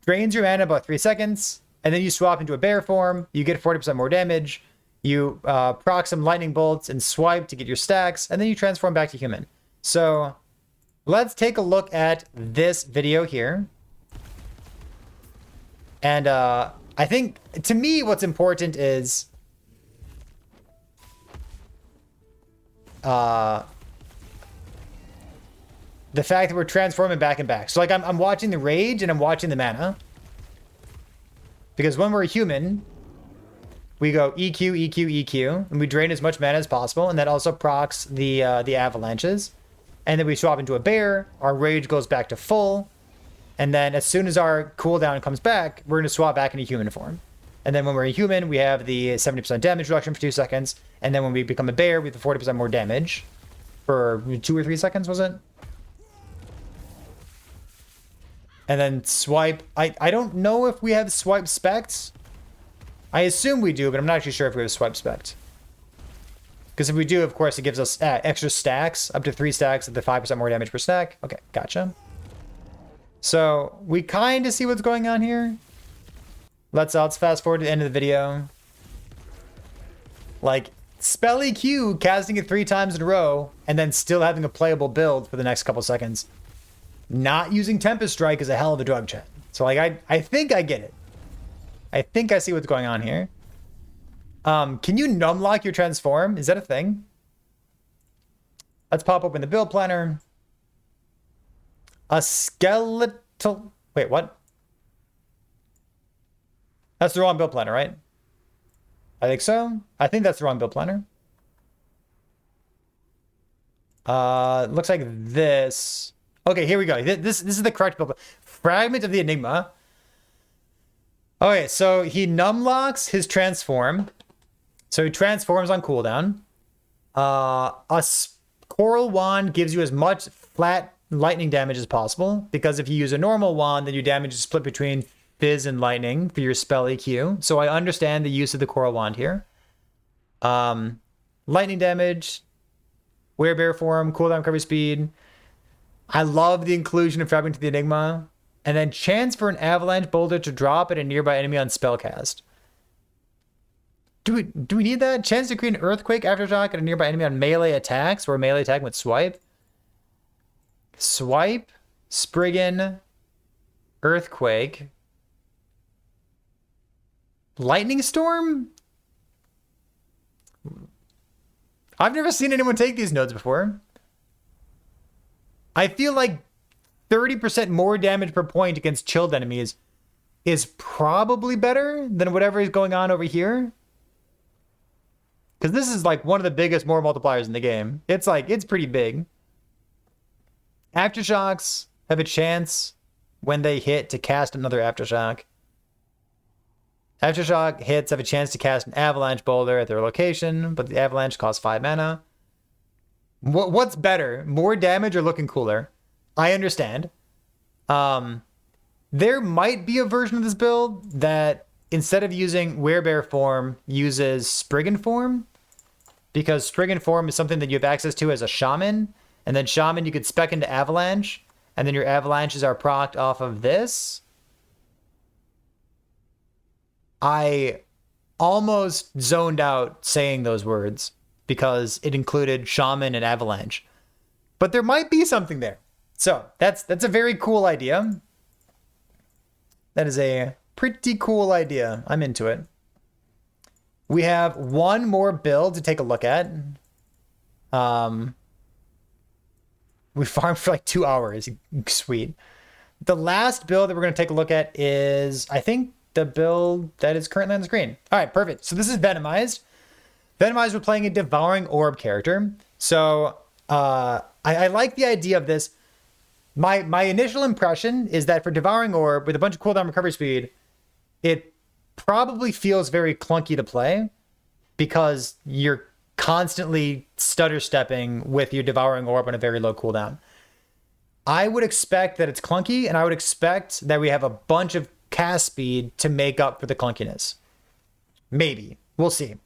A: drains your mana about 3 seconds, and then you swap into a bear form, you get 40% more damage, you proc some lightning bolts and swipe to get your stacks, and then you transform back to human. So let's take a look at this video here. And I think, to me, what's important is the fact that we're transforming back and back. So like I'm watching the rage and I'm watching the mana. Because when we're a human, we go EQ, EQ, EQ, and we drain as much mana as possible, and that also procs the avalanches. And then we swap into a bear, our rage goes back to full, And then as soon as our cooldown comes back, we're going to swap back into human form. And then when we're a human, we have the 70% damage reduction for 2 seconds. And then when we become a bear, we have the 40% more damage for 2 or 3 seconds, was it? And then swipe. I don't know if we have swipe specs. I assume we do, but I'm not actually sure if we have swipe specs. Because if we do, of course, it gives us extra stacks, up to 3 stacks at the 5% more damage per stack. Okay, gotcha. So we kind of see what's going on here. Let's fast forward to the end of the video. Like, spell EQ, casting it 3 times in a row, and then still having a playable build for the next couple seconds. Not using Tempest Strike is a hell of a drug, chat. So, like, I think I get it. I think I see what's going on here. Can you numlock your transform? Is that a thing? Let's pop open the build planner. A skeletal... Wait, what? That's the wrong build planner, right? I think so. I think that's the wrong build planner. Looks like this. Okay, here we go. This is the correct build. Fragment of the Enigma. Okay, so he numlocks his transform. So he transforms on cooldown. Coral Wand gives you as much flat lightning damage as possible, because if you use a normal wand, then your damage is split between Fizz and Lightning for your spell EQ. So I understand the use of the Coral Wand here. Lightning damage, Werebear form, cooldown recovery speed. I love the inclusion of Fragment to the Enigma. And then chance for an avalanche boulder to drop at a nearby enemy on spellcast. Do we need that? Chance to create an earthquake aftershock at a nearby enemy on melee attacks, or melee attack with swipe. Swipe, Spriggan, earthquake. Lightning Storm? I've never seen anyone take these nodes before. I feel like 30% more damage per point against chilled enemies is probably better than whatever is going on over here. Because this is like one of the biggest more multipliers in the game. It's pretty big. Aftershocks have a chance when they hit to cast another Aftershock. Aftershock hits have a chance to cast an avalanche boulder at their location, but the avalanche costs 5 mana. What's better? More damage or looking cooler? I understand. There might be a version of this build that instead of using Werebear form, uses Spriggan form. Because Spriggan form is something that you have access to as a shaman. And then shaman you could spec into avalanche. And then your avalanches are procced off of this. I almost zoned out saying those words because it included shaman and avalanche. But there might be something there. So that's a very cool idea. That is a pretty cool idea. I'm into it. We have one more build to take a look at. We farmed for like 2 hours. Sweet. The last build that we're going to take a look at is, I think, the build that is currently on the screen. All right, perfect. So this is Venomized. Venomized, we're playing a Devouring Orb character. So I like the idea of this. My initial impression is that for Devouring Orb, with a bunch of cooldown recovery speed, it probably feels very clunky to play because you're constantly stutter stepping with your Devouring Orb on a very low cooldown. I would expect that it's clunky, and I would expect that we have a bunch of cast speed to make up for the clunkiness. Maybe. We'll see.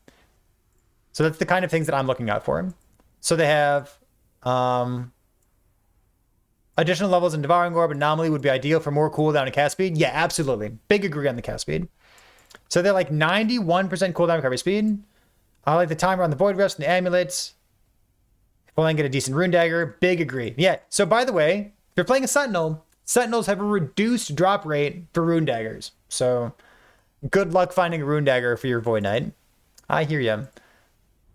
A: So that's the kind of things that I'm looking out for. So they have additional levels in Devouring Orb anomaly would be ideal for more cooldown and cast speed. Yeah, absolutely. Big agree on the cast speed. So they're like 91% cooldown recovery speed. I like the timer on the Void Rest and the amulets. If only I can get a decent Rune Dagger, big agree. Yeah, so by the way, if you're playing a Sentinel, Sentinels have a reduced drop rate for Rune Daggers. So good luck finding a Rune Dagger for your Void Knight. I hear you.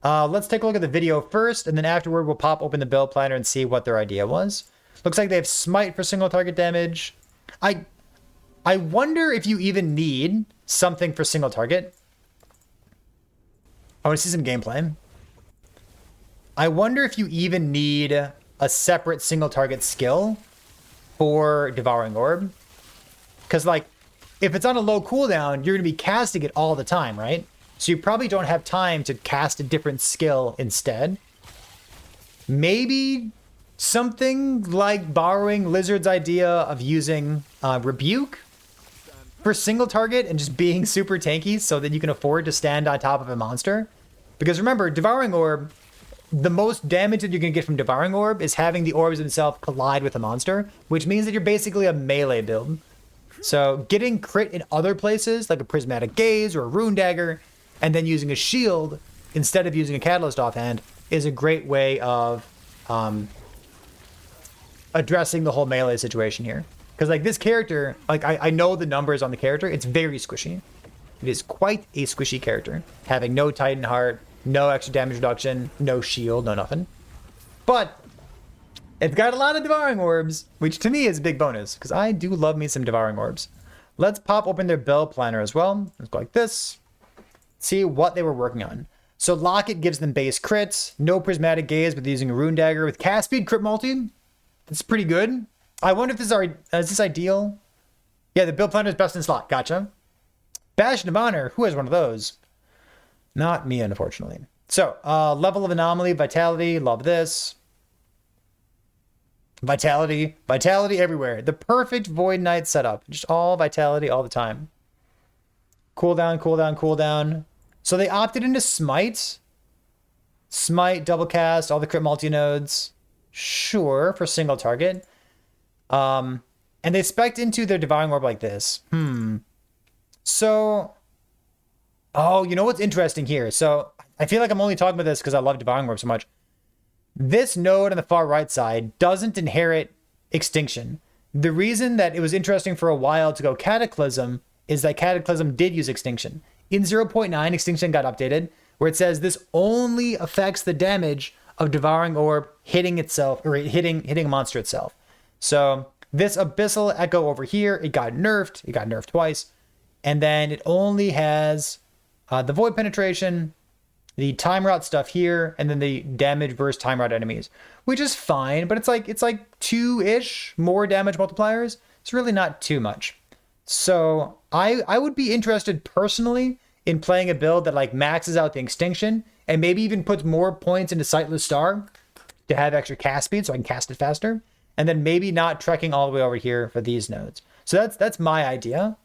A: Let's take a look at the video first, and then afterward we'll pop open the build planner and see what their idea was. Looks like they have Smite for single target damage. I wonder if you even need something for single target. I want to see some gameplay. I wonder if you even need a separate single target skill for Devouring Orb. Because, like, if it's on a low cooldown, you're going to be casting it all the time, right? So you probably don't have time to cast a different skill instead. Maybe something like borrowing Lizard's idea of using Rebuke for single target and just being super tanky so that you can afford to stand on top of a monster. Because remember, Devouring Orb, the most damage that you can get from Devouring Orb is having the orbs themselves collide with a monster, which means that you're basically a melee build. So getting crit in other places, like a Prismatic Gaze or a Rune Dagger, and then using a shield instead of using a Catalyst offhand is a great way of addressing the whole melee situation here. Because, like, this character, like, I know the numbers on the character. It's very squishy. It is quite a squishy character. Having no Titan Heart, no extra damage reduction, no shield, no nothing. But it's got a lot of Devouring Orbs, which to me is a big bonus, because I do love me some Devouring Orbs. Let's pop open their build planner as well. Let's go like this. See what they were working on. So Locket gives them base crits, no Prismatic Gaze, but using a Rune Dagger with cast speed crit multi. It's pretty good. I wonder if this is this ideal? Yeah, the build planner is best in slot. Gotcha. Bastion of Honor. Who has one of those? Not me, unfortunately. So, level of anomaly, vitality. Love this. Vitality. Vitality everywhere. The perfect Void Knight setup. Just all vitality all the time. Cooldown, cooldown, cooldown. So they opted into Smite. Smite, double cast, all the crit multi-nodes. Sure, for single target. And they spec'd into their Devouring Orb like this. So, oh, you know what's interesting here? So I feel like I'm only talking about this because I love Devouring Orb so much. This node on the far right side doesn't inherit Extinction. The reason that it was interesting for a while to go Cataclysm is that Cataclysm did use Extinction. In 0.9, Extinction got updated, where it says this only affects the damage of Devouring Orb hitting itself, or hitting a monster itself. So this Abyssal Echo over here, it got nerfed. It got nerfed twice. And then it only has the Void Penetration, the Time Rot stuff here, and then the damage versus Time Rot enemies, which is fine, but it's like 2-ish more damage multipliers. It's really not too much. So I would be interested personally in playing a build that like maxes out the Extinction and maybe even puts more points into Sightless Star to have extra cast speed so I can cast it faster. And then maybe not trekking all the way over here for these nodes. So that's my idea.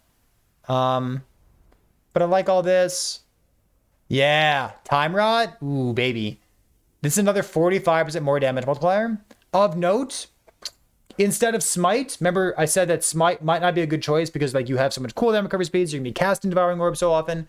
A: But I like all this. Yeah, Time Rot. Ooh, baby. This is another 45% more damage multiplier. Of note, instead of Smite, remember I said that Smite might not be a good choice because like you have so much cooldown recovery speed, so you're going to be casting Devouring Orb so often.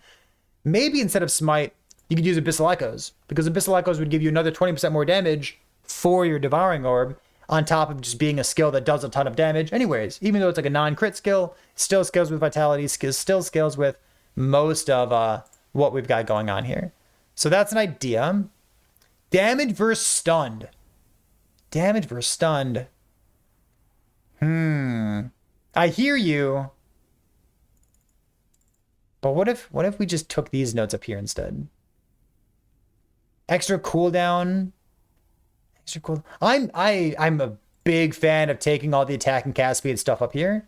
A: Maybe instead of Smite, you could use Abyssal Echoes, because Abyssal Echoes would give you another 20% more damage for your Devouring Orb, on top of just being a skill that does a ton of damage. Anyways, even though it's like a non-crit skill, still scales with vitality, still scales with most of what we've got going on here. So that's an idea. Damage versus stunned. Damage versus stunned. I hear you. But what if we just took these notes up here instead? Extra cooldown. Extra cool. I'm a big fan of taking all the attack and cast speed stuff up here.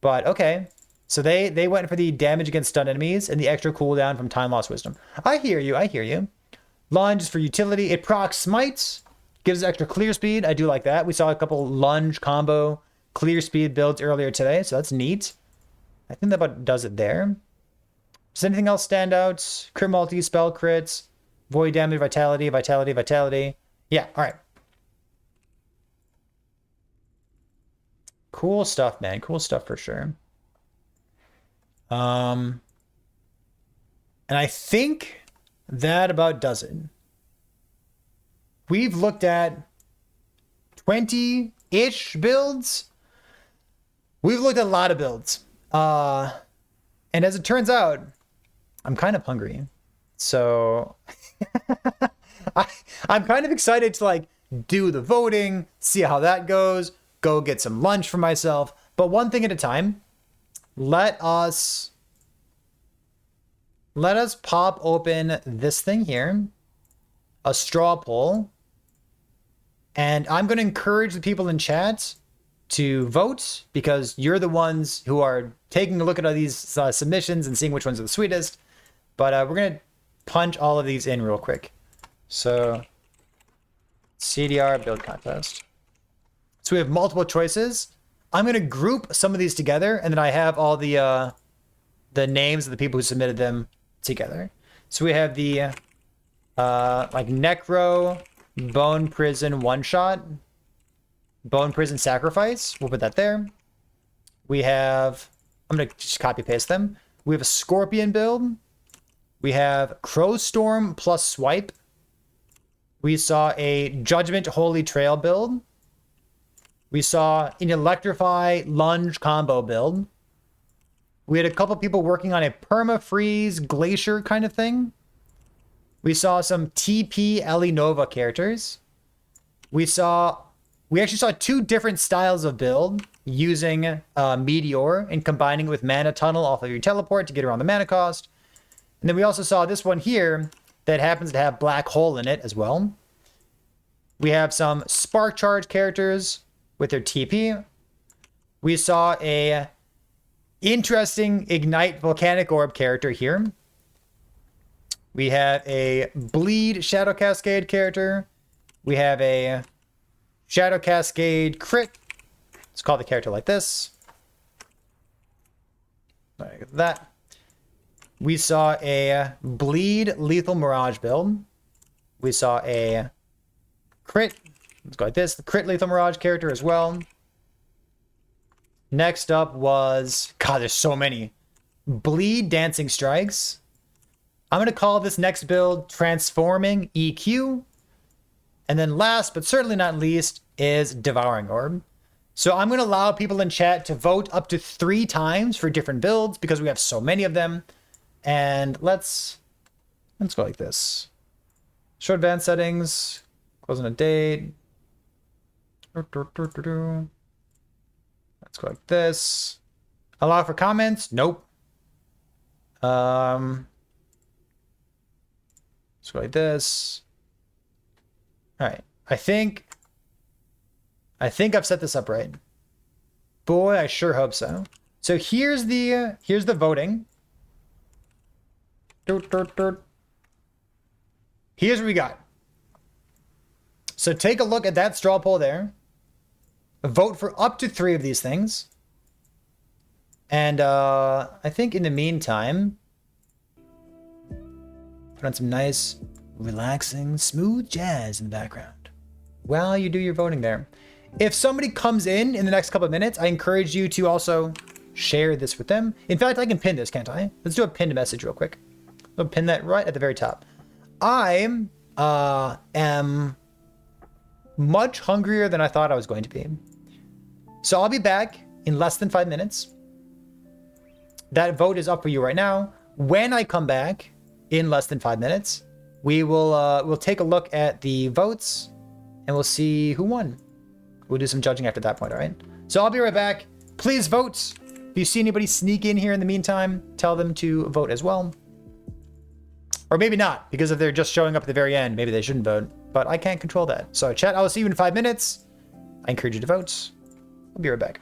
A: But okay. So they went for the damage against stun enemies and the extra cooldown from Time Lost Wisdom. I hear you. I hear you. Lunge is for utility. It procs smites. Gives extra clear speed. I do like that. We saw a couple lunge combo clear speed builds earlier today, so that's neat. I think that about does it there. Does anything else stand out? Crit multi, spell crits, void damage, vitality, vitality, vitality. Yeah, all right. Cool stuff, man. Cool stuff for sure. And I think that about does it. We've looked at 20-ish builds. We've looked at a lot of builds. And as it turns out, I'm kind of hungry. So I'm kind of excited to like do the voting, see how that goes, go get some lunch for myself. But one thing at a time, let us pop open this thing here, a straw poll. And I'm going to encourage the people in chat to vote because you're the ones who are taking a look at all these submissions and seeing which ones are the sweetest. But we're going to punch all of these in real quick. So CDR build contest. So we have multiple choices. I'm going to group some of these together, and then I have all the names of the people who submitted them together. So we have the like Necro, Boneprison one-shot, Boneprison sacrifice. We'll put that there. We have, I'm going to just copy paste them. We have a Scorpion build. We have Crowstorm plus Swipe. We saw a Judgement Holy Trail build. We saw an Electrify Lunge combo build. We had a couple people working on a PermaFreeze Glacier kind of thing. We saw some TP Ele Nova characters. We actually saw two different styles of build using Meteor and combining it with Mana Tunnel off of your teleport to get around the mana cost. And then we also saw this one here that happens to have Black Hole in it as well. We have some Spark Charge characters with their TP. We saw a interesting Ignite Volcanic Orb character here. We have a Bleed Shadow Cascade character. We have a Shadow Cascade crit. Let's call the character like this. Like that. We saw a Bleed Lethal Mirage build. We saw a crit. Let's go like this. The crit Lethal Mirage character as well. Next up was, God, there's so many. Bleed Dancing Strikes. I'm going to call this next build Transforming EQ. And then last, but certainly not least, is Devouring Orb. So I'm going to allow people in chat to vote up to 3 times for different builds because we have so many of them. And let's go like this. Show advanced settings. Close on a date. Let's go like this. Allow for comments? Nope. Let's go like this. All right. I think I've set this up right. Boy, I sure hope so. So here's the voting. Here's what we got. So take a look at that straw poll there. Vote for up to 3 of these things. And I think in the meantime, put on some nice, relaxing, smooth jazz in the background while you do your voting there. If somebody comes in the next couple of minutes, I encourage you to also share this with them. In fact, I can pin this, can't I? Let's do a pinned message real quick. I'll pin that right at the very top. I am much hungrier than I thought I was going to be. So I'll be back in less than 5 minutes. That vote is up for you right now. When I come back in less than 5 minutes, we'll take a look at the votes and we'll see who won. We'll do some judging after that point, all right? So I'll be right back. Please vote. If you see anybody sneak in here in the meantime, tell them to vote as well. Or maybe not, because if they're just showing up at the very end, maybe they shouldn't vote. But I can't control that. So chat, I will see you in 5 minutes. I encourage you to vote. I'll be right back.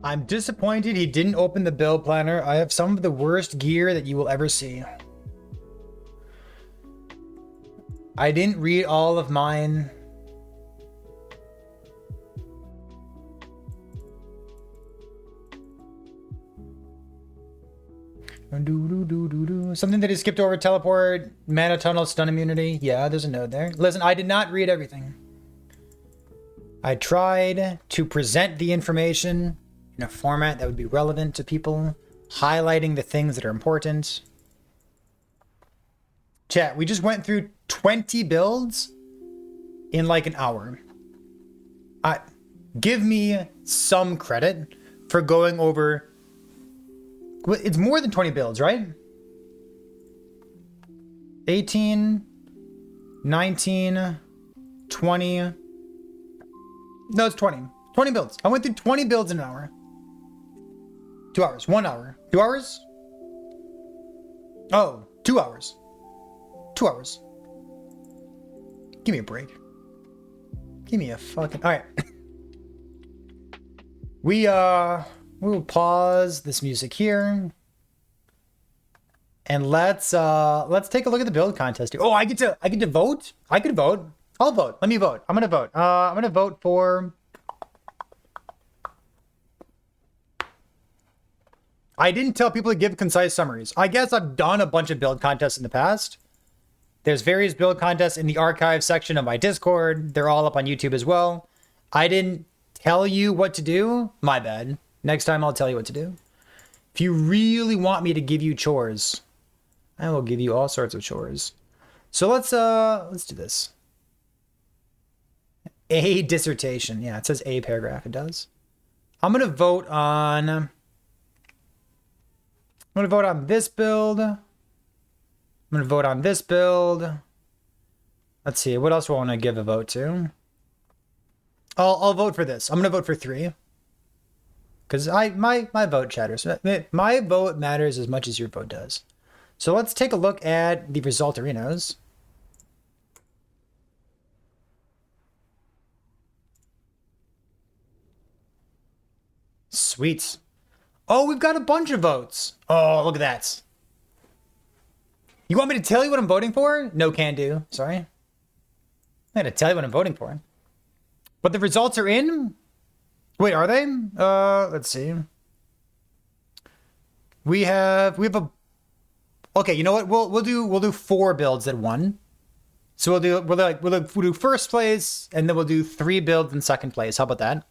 A: I'm disappointed he didn't open the build planner. I have some of the worst gear that you will ever see. I didn't read all of mine. Something that he skipped over: teleport, mana tunnel, stun immunity. Yeah, there's a node there. Listen, I did not read everything. I tried to present the information in a format that would be relevant to people, highlighting the things that are important. Chat, we just went through 20 builds in like an hour. Give me some credit for going over. It's more than 20 builds, right? 18, 19, 20. No, it's 20. 20 builds. I went through 20 builds in an hour. 2 hours. 1 hour. 2 hours? Oh, 2 hours. 2 hours. Give me a break. Give me a fucking... All right. We will pause this music here. And let's take a look at the build contest. Oh, I get to vote? I could vote. I'll vote. Let me vote. I'm gonna vote. I'm gonna vote for... I didn't tell people to give concise summaries. I guess I've done a bunch of build contests in the past. There's various build contests in the archive section of my Discord. They're all up on YouTube as well. I didn't tell you what to do. My bad. Next time I'll tell you what to do. If you really want me to give you chores, I will give you all sorts of chores. So let's do this. A dissertation. Yeah, it says a paragraph. It does. I'm gonna vote on this build. I'm gonna vote on this build. Let's see. What else do I want to give a vote to? I'll vote for this. I'm gonna vote for 3. Because my vote chatters. My vote matters as much as your vote does. So let's take a look at the resulterinos. Sweet. Oh, we've got a bunch of votes. Oh, look at that. You want me to tell you what I'm voting for? No, can do. Sorry. I'm going to tell you what I'm voting for. But the results are in. Wait, are they? Let's see. We have a. Okay, you know what? We'll do 4 builds at one. So we'll do first place, and then we'll do 3 builds in second place. How about that?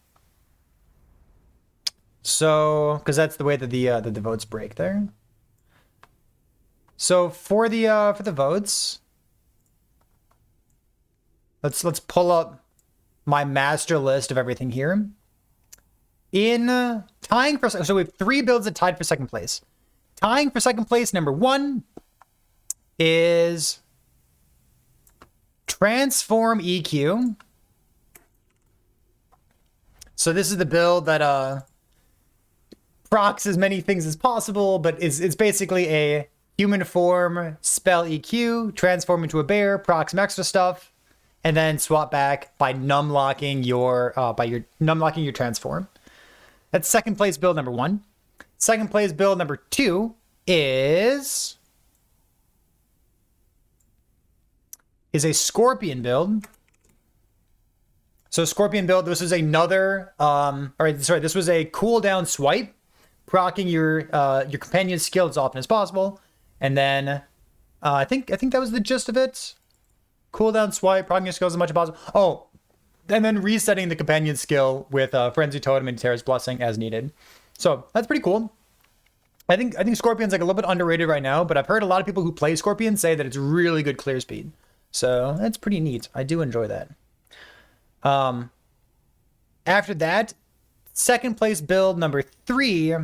A: So, because that's the way that the votes break there. So for the votes, let's pull up my master list of everything here. In tying for, so we have 3 builds that tied for second place. Tying for second place, number 1 is Transform EQ. So this is the build that procs as many things as possible, but it's basically a human form spell EQ, transform into a bear, proc some extra stuff, and then swap back by numlocking your transform. That's second place build number 1. Second place build number 2 is a Scorpion build. So Scorpion build, this is another this was a cooldown swipe, proccing your companion skill as often as possible. And then I think that was the gist of it. Cooldown swipe, proccing your skills as much as possible. Oh, and then resetting the companion skill with Frenzy Totem and Terra's Blessing as needed. So that's pretty cool. I think Scorpion's like a little bit underrated right now, but I've heard a lot of people who play Scorpion say that it's really good clear speed. So that's pretty neat. I do enjoy that. After that, second place build number 3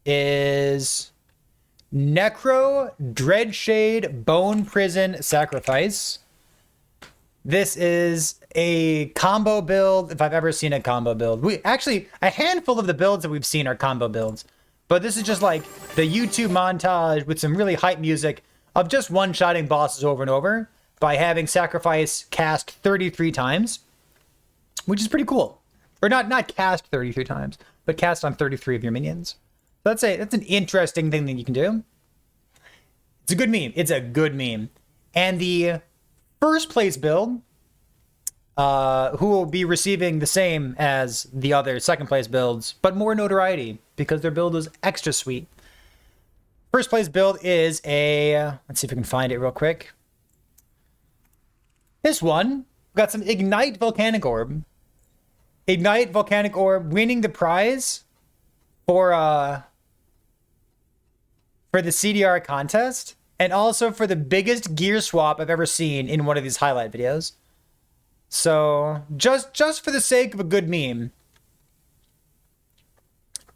A: is Necro, Dreadshade, Boneprison, Sacrifice. This is a combo build, if I've ever seen a combo build. We actually, a handful of the builds that we've seen are combo builds. But this is just like the YouTube montage with some really hype music of just one-shotting bosses over and over by having Sacrifice cast 33 times, which is pretty cool. Or not cast 33 times, but cast on 33 of your minions. So that's an interesting thing that you can do. It's a good meme. It's a good meme. And the first place build, who will be receiving the same as the other second place builds, but more notoriety because their build was extra sweet. First place build is let's see if we can find it real quick. This one, we've got some Ignite Volcanic Orb. Ignite Volcanic Orb winning the prize for the CDR contest, and also for the biggest gear swap I've ever seen in one of these highlight videos. So just for the sake of a good meme.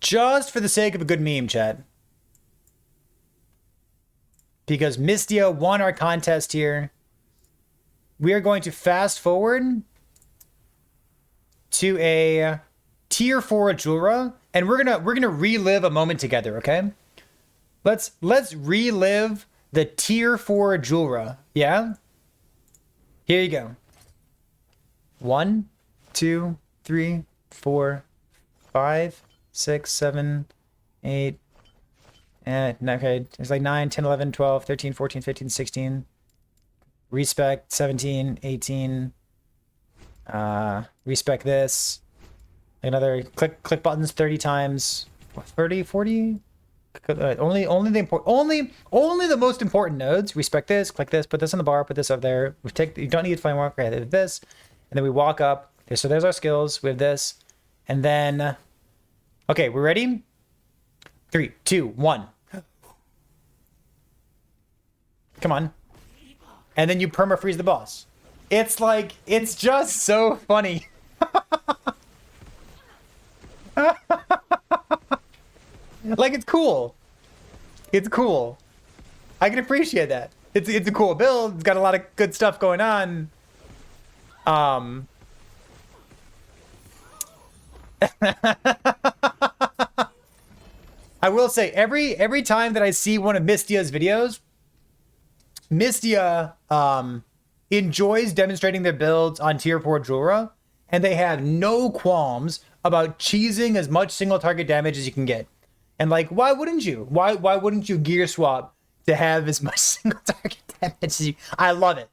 A: Just for the sake of a good meme, chat. Because Mistia won our contest here. We are going to fast forward to a tier 4 Jura, and we're gonna relive a moment together, okay? Let's relive the tier 4 Jura, yeah? Here you go. 1, 2, 3, 4, 5, 6, 7, 8. Okay, it's like 9, 10, 11, 12, 13, 14, 15, 16. Respect 17, 18. Respect this. Another click buttons 30 times. 30, 40. Only the most important nodes. Respect this, click this, put this on the bar, put this up there. You don't need flame walk. Okay, this, and then we walk up. Okay, so there's our skills. We have this, and then okay, we're ready. 3, 2, 1. Come on. And then you perma-freeze the boss. It's like, it's just so funny. Like, it's cool. It's cool. I can appreciate that. It's a cool build. It's got a lot of good stuff going on. I will say, every time that I see one of Mistia's videos, Mistia enjoys demonstrating their builds on tier 4 Jura, and they have no qualms about cheesing as much single target damage as you can get. And like, why wouldn't you? Why wouldn't you gear swap to have as much single target damage as you? I love it.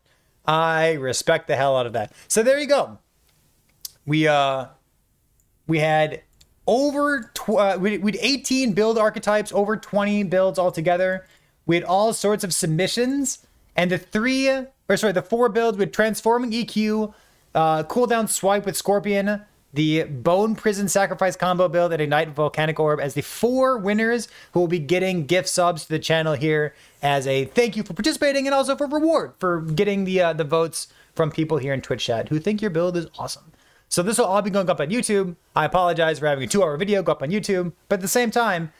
A: I respect the hell out of that. So there you go. We had over we had 18 build archetypes, over 20 builds altogether. We had all sorts of submissions, and the 4 builds with Transforming EQ, Cooldown Swipe with Scorpion, the Boneprison Sacrifice combo build, and Ignite Volcanic Orb as the 4 winners who will be getting gift subs to the channel here as a thank you for participating, and also for reward for getting the votes from people here in Twitch chat who think your build is awesome. So this will all be going up on YouTube. I apologize for having a 2-hour video go up on YouTube, but at the same time,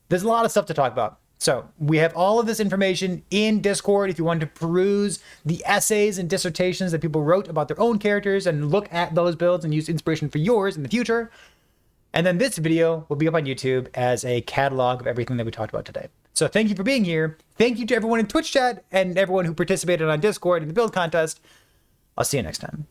A: there's a lot of stuff to talk about. So we have all of this information in Discord if you want to peruse the essays and dissertations that people wrote about their own characters and look at those builds and use inspiration for yours in the future. And then this video will be up on YouTube as a catalog of everything that we talked about today. So thank you for being here. Thank you to everyone in Twitch chat and everyone who participated on Discord in the build contest. I'll see you next time.